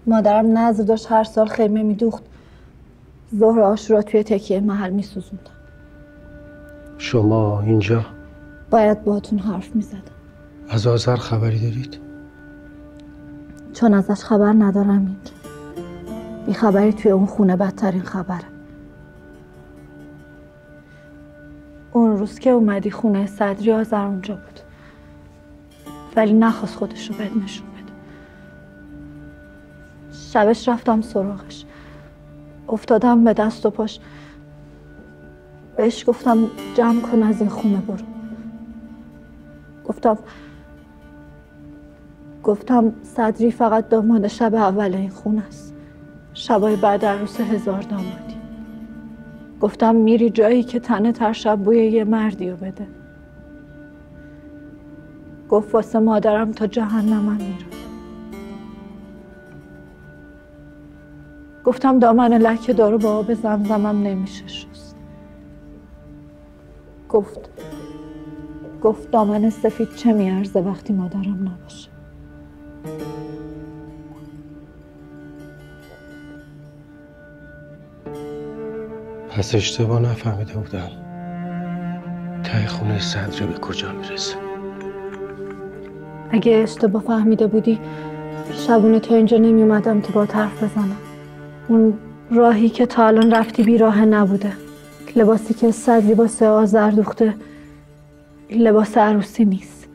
مادرم نذر داشت هر سال خیمه میدوخت. ظهر عاشورا توی تکیه محل میسوزوندم. شما اینجا؟ باید باهاتون حرف میزدم. از آذر خبری دارید؟ چون ازش خبر ندارم اینجا. بی خبری توی اون خونه بدترین خبره. اون روز که اومدی خونه صدری آذر اونجا بود. ولی نخواست خودش رو بهت نشون بده. شبش رفتم سراغش. افتادم به دست و پاش. بهش گفتم جمع کن از این خونه برو. گفتم صدری فقط داماد شب اول این خونه است. شبای بعد عروس 1000 دامادی. گفتم میری جایی که تنه تر شب بوی یه مردی رو بده. گفت واسه مادرم تا جهنمم میره. گفتم دامن لکه دارو با آب زمزمم نمیشه شست. گفت دامن سفید چه میارزه وقتی مادرم نباشه. پس اشتباه نفهمیده بودم. ته خونه صدری به کجا میرسه؟ اگه اشتباه فهمیده بودی شبونه تا اینجا نمی اومدم که با حرف بزنم. اون راهی که تا الان رفتی بی راه نبوده. لباسی که صدری واسه آذر دوخته لباس عروسی نیست.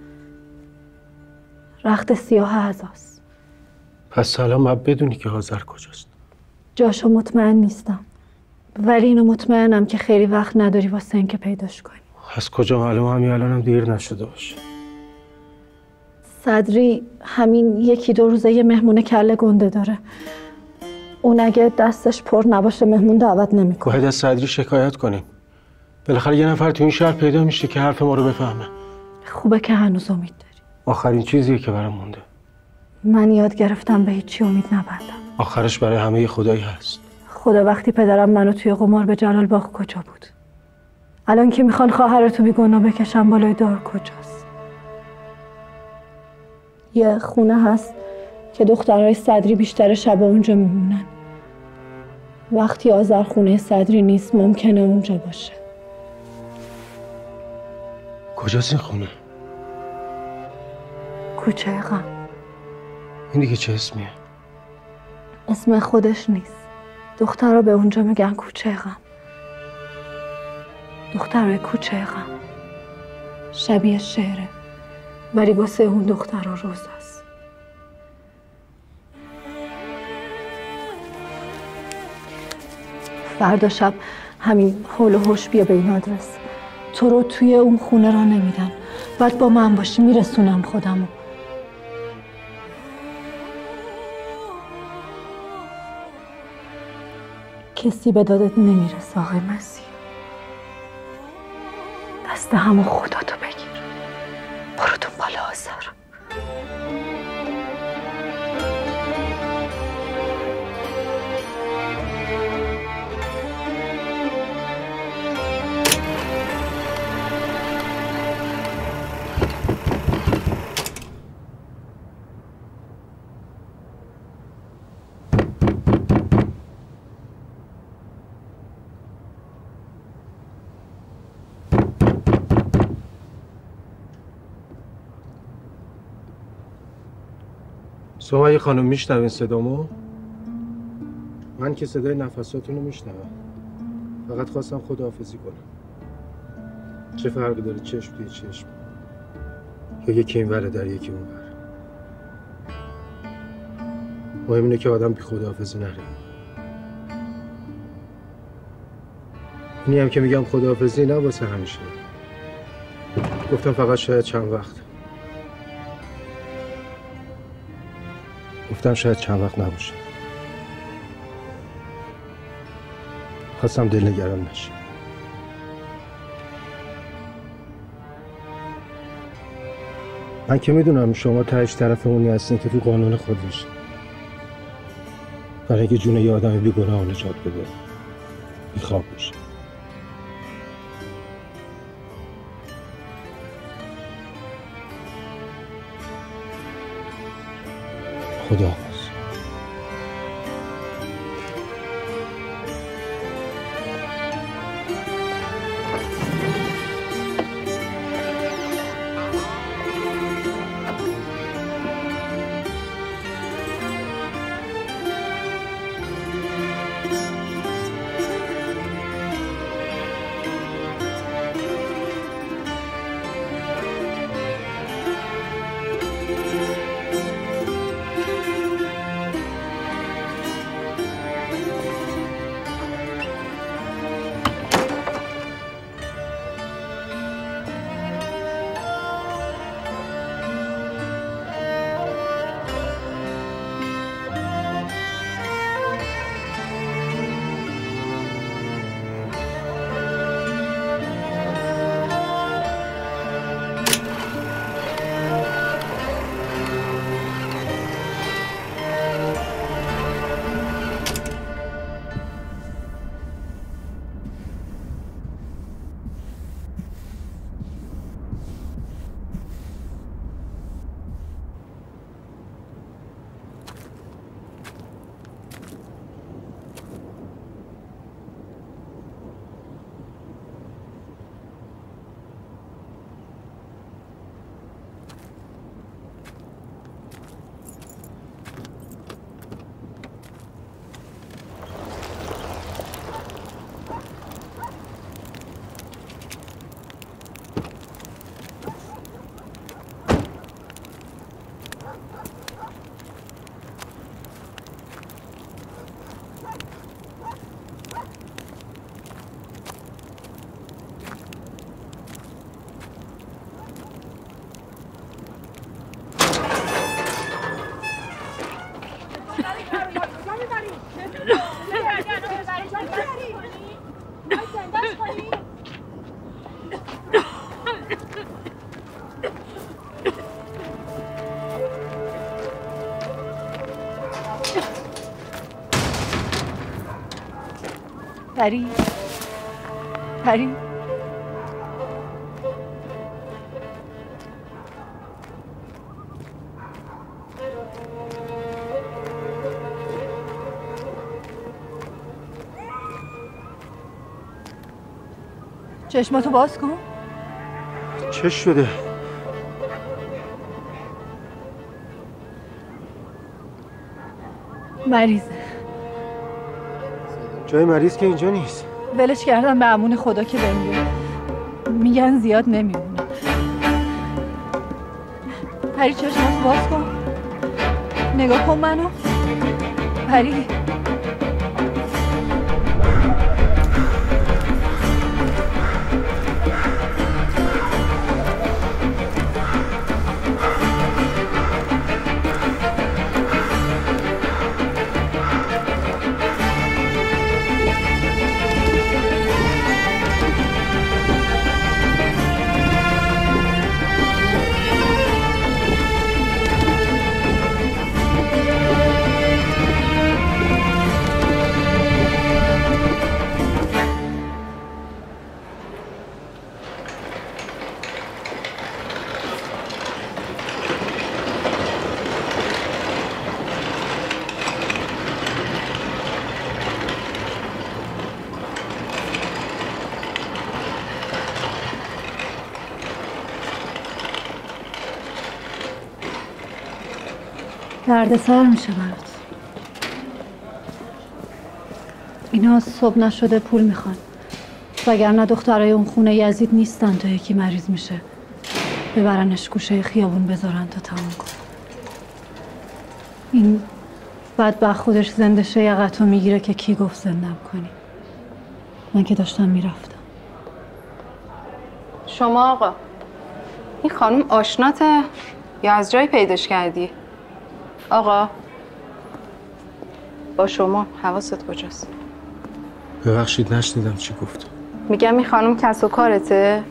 رخت سیاه عزاست. پس الان باید بدونی که آذر کجاست. جاشو مطمئن نیستم. ولی اینو مطمئنم که خیلی وقت نداری واسه اینکه پیداش کنی. از کجا معلومه همین الانم دیر نشده باشه. صدری همین 1-2 روزه یه مهمونه کله گنده داره. اون اگه دستش پر نباشه مهمون دعوت نمیکنه. باید از صدری شکایت کنیم. بالاخره یه نفر تو این شهر پیدا میشه که حرف ما رو بفهمه. خوبه که هنوز امید داری. آخرین چیزیه که برام مونده. من یاد گرفتم به هیچی امید نبندم. آخرش برای همه خدایی هست. خدا وقتی پدرم منو توی قمار به جلال باغ کجا بود؟ الان که میخوان خواهرتو بیگناه بکشن بالای دار کجاست؟ یه خونه هست که دخترای صدری بیشتر شب اونجا میمونن. وقتی آذر خونه صدری نیست ممکنه اونجا باشه. کجاست این خونه؟ کوچه غم. این دیگه چه اسمیه؟ اسم خودش نیست. دخترها به اونجا میگن کوچه غم. دخترای کوچه غم. شبیه شعره. ولی واسه اون دخترها روز است. فردا شب همین حول و حوش بیا به این آدرس. تو رو توی اون خونه را نمیدن. بعد با من باشی میرسونم خودمو. کسی به دادت نمیرسه آقای مسیح. دست همو خداتو بگیر. برو دنبال آذر. سمیه خانم میشنوین صدامو؟ من که صدای نفساتون رو میشنوم. فقط خواستم خداحافظی کنم. چه فرقی داره چشم توی چشم؟ یا یکی این وره در یکی اون ور. مهم اینه که آدم بی خداحافظی نره. اینی هم که میگم خداحافظی نه واسه همیشه. گفتم فقط شاید چند وقت. گفتم شاید چند وقت نباشه. خواستم دلنگران نشه. من که میدونم شما تهش طرف اونی هستین که تو قانون خودش برای اینکه جون یه آدم بیگناه نجات بده بیخواب بشه. خداحافظ. پری پری چشماتو باز کن. چه شده؟ مریضه. جای مریض که اینجا نیست. ولش کردم به امون خدا که بمیره. میگن زیاد نمیمونه. پری چشماتو باز کن. نگاه کن منو. پری دردسر میشه برات. اینا صبح نشده پول میخوان، وگرنه دخترای اون خونه یزید نیستن تا یکی مریض میشه ببرنش گوشه خیابون بذارن تا تمام کن. این بدبخت خودش زنده شه یقتو میگیره که کی گفت زندم کنی. من که داشتم میرفتم. شما آقا این خانم آشناته یا از جایی پیداش کردی؟ آقا با شما حواست کجاست؟ ببخشید نشنیدم چی گفت. میگم این خانم کس و کارته؟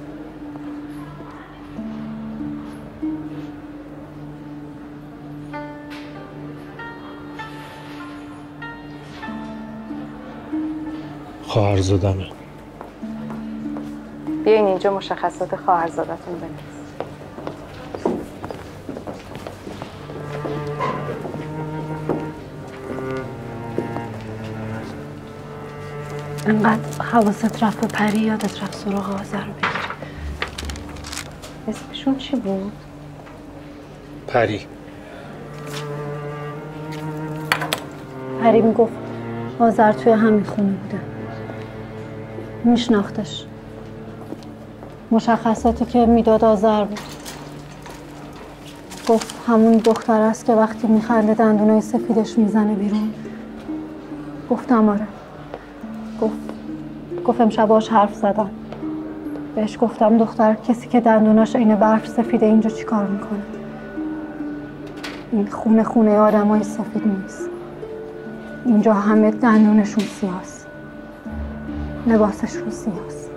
خواهرزادمه. بیاین اینجا مشخصات خواهرزادتون بنویسید. انقدر حواست رفت به پری یادت رفت سراغ آذر رو بگیری. اسمشون چی بود؟ پری. پری میگفت آذر توی همین خونه بوده. میشناختش. مشخصاتی که میداد آذر بود. گفت همون دختر است که وقتی میخنده دندونای سفیدش میزنه بیرون. گفتم آره. گفت امشب باهاش حرف زدم. بهش گفتم دختر کسی که دندوناش عین برف سفیده اینجا چی کار میکنه؟ این خونه آدمای سفید نیست. اینجا همه دندونشون سیاست. لباسشون سیاست.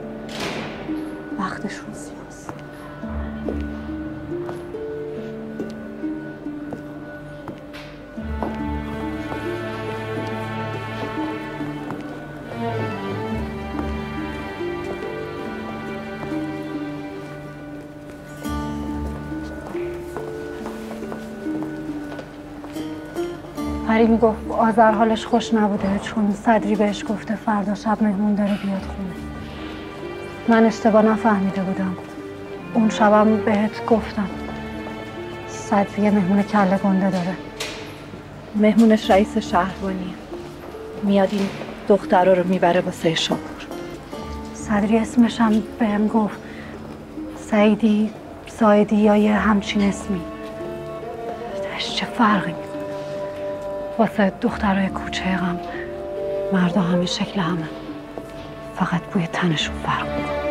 بختشون سیاست. پری میگفت آذر حالش خوش نبوده چون صدری بهش گفته فردا شب مهمون داره بیاد خونه. من اشتباه نفهمیده بودم. اون شبم بهت گفتم صدری مهمون کله گنده داره. مهمونش رئیس شهربانیه. میاد این دخترها رو میبره واسه شاپور. صدری اسمش هم بهم گفت سعیدی، سایدی یا یه همچین اسمی. چه فرقی میکنه؟ واسه دخترای کوچه‌ام مردا همه شکل همه، فقط بوی تنشون فرق میکنه.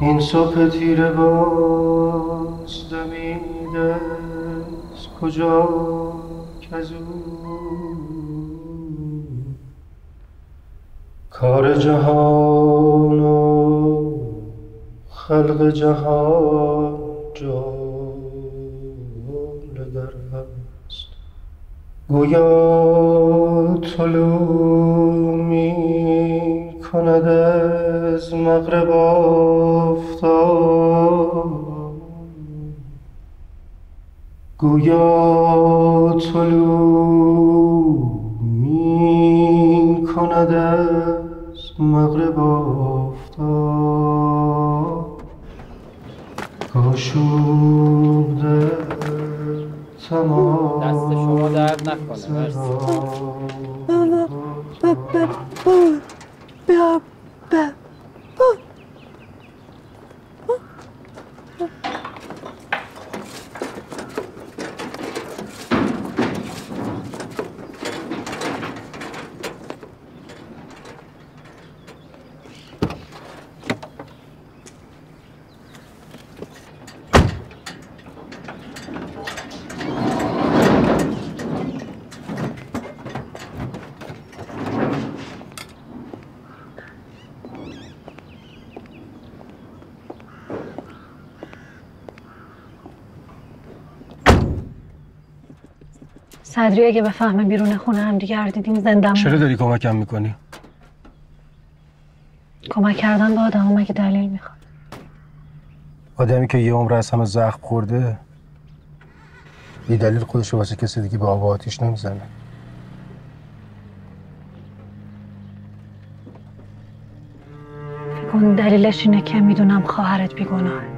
این صبح تیره باز دمیده از کجا کزو کار جهان و خلق جهان جمله در هست گویا طلوع می کند از مغرب آفتاب گویا طلوع می کند از مغرب آفتاب آشوبده تمام دست شما درد نکنه. مرسی. صدری اگه بفهمه بیرون خونه هم دیگر دیدیم زندم. چرا داری کمکم میکنی؟ کمک کردن به آدم مگه دلیل میخواد؟ آدمی که یه عمر از همه زخم خورده بی دلیل خودشو واسه کسی دیگه به آب و آتیش نمیزنه. فکر کن دلیلش اینه که میدونم خواهرت بیگناهه.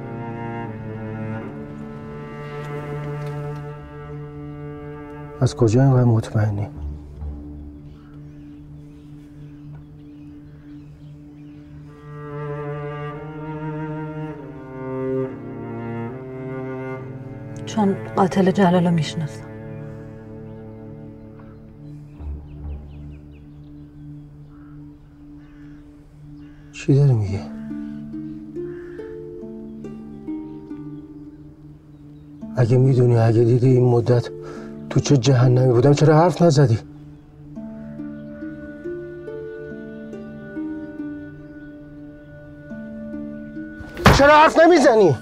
از کجا اینقدر مطمئنی؟ چون قاتل جلالو میشناسم. چی داری میگی؟ اگه میدونی، اگه دیدی این مدت تو چه جهنمی بودم چرا حرف نزدی؟ چرا حرف نمیزنی؟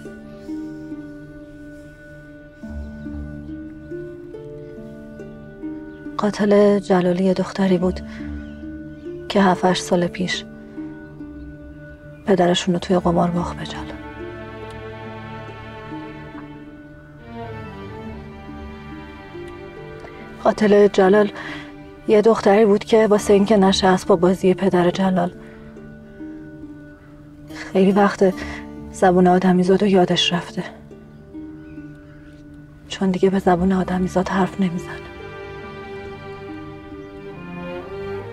قاتل جلالی یه دختری بود که 7-8 سال پیش پدرشون رو توی قمار باخت به جلال. قاتل جلال یه دختری بود که واسه اینکه نشست با بازی پدر جلال خیلی وقت زبون آدمیزاد رو یادش رفته، چون دیگه به زبون آدمیزاد حرف نمیزنه.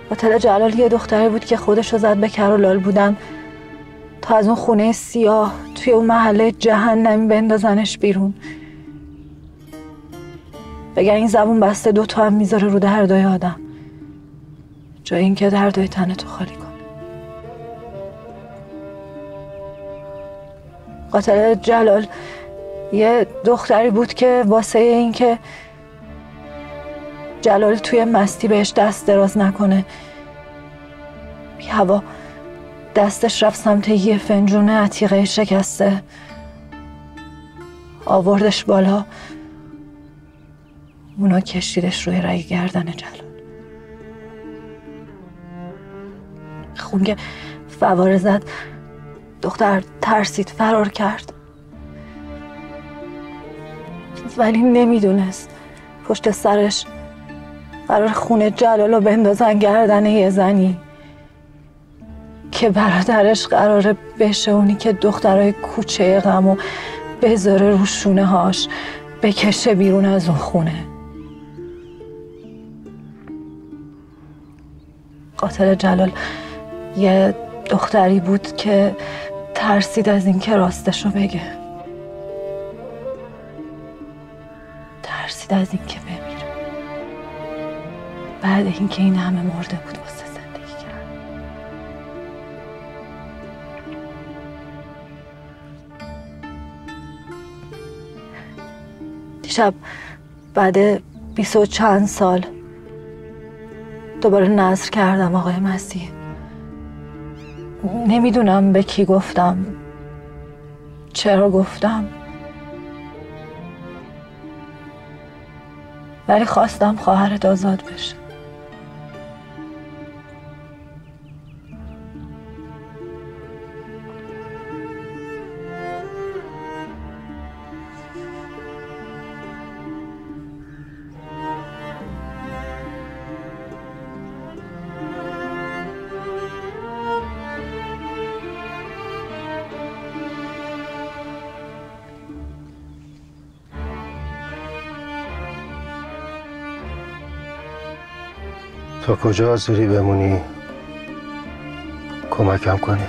قاتل جلال یه دختری بود که خودش رو زد به کر و لال بودن تا از اون خونه سیاه توی اون محله جهنمی بندازنش بیرون، بگن این زبون بسته 2 تا هم میذاره رو دردای آدم جای اینکه دردای تنتو خالی کنه. قاتل جلال یه دختری بود که واسه اینکه جلال توی مستی بهش دست دراز نکنه بی هوا دستش رفت سمت یه فنجون عتیقه شکسته، آوردش بالا، اونا کشیدش روی رگ گردن جلال. خون که فواره زد، دختر ترسید فرار کرد، ولی نمیدونست پشت سرش قرار خون جلالو بندازن گردن یه زنی که برادرش قراره بشه اونی که دخترای کوچه غمو بذاره رو شونه هاش بکشه بیرون از اون خونه. قاتل جلال یه دختری بود که ترسید از این که راستشو بگه، ترسید از این که بمیره بعد اینکه این همه مرده بود واسه زندگی کرد. دیشب بعد 20 و چند سال دوباره نذر کردم آقای مسیح. نمیدونم به کی گفتم، چرا گفتم، ولی خواستم خواهرت آزاد بشه. تا کجا حاضری بمونی کمکم کنی؟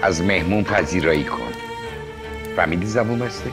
از مهمون پذیرایی کن. فهمیدی زبون بسته؟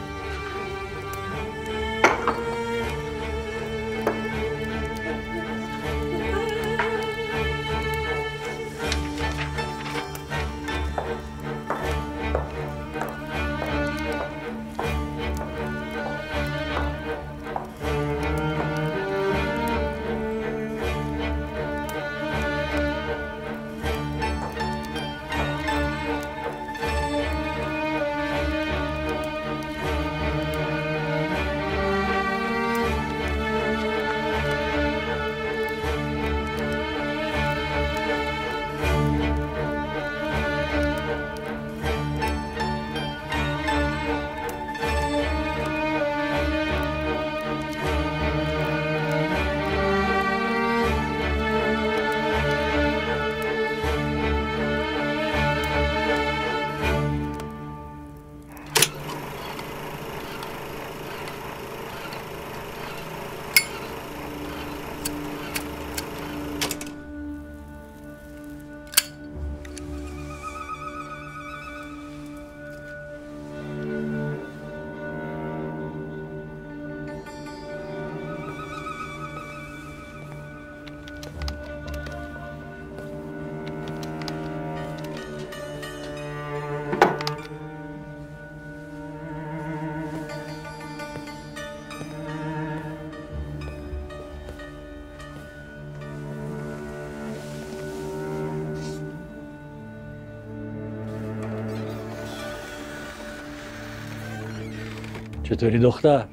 چطوری دختر؟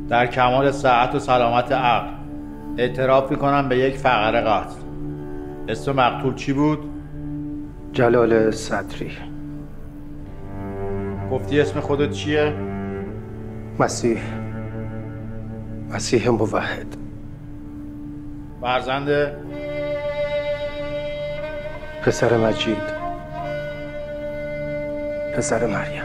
در کمال صحت و سلامت عقل اعتراف میکنم به یک فقره قتل. اسم مقتول چی بود؟ جلال صدری. گفتی اسم خودت چیه؟ مسیح موحد. فرزند؟ پسر مجید، پسر مریم.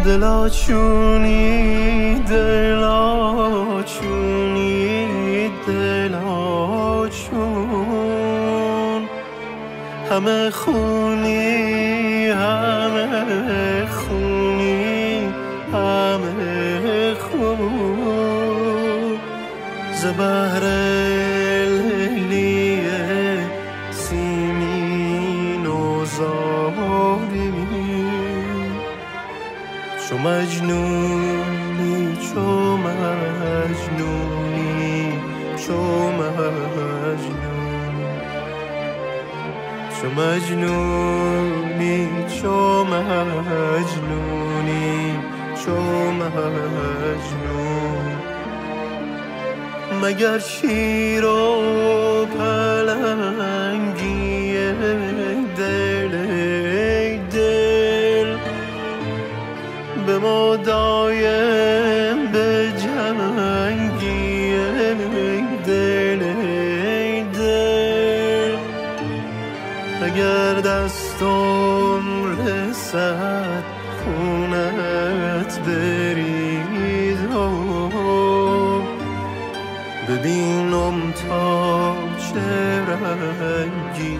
دلاچونی دلاچونی دلاچون، همه خونی همه خونی همه خون، زبهر لیلی سیمین و زاری، چو مجنونی چو مجنونی چو مجنون، چو مجنونی چو مجنونی چو مجنون، مگر شیر و پلنگی دل دل به ما دایم به جنگی دل دل، اگر دستم رسد خونت برید ببینم تا چه رنگی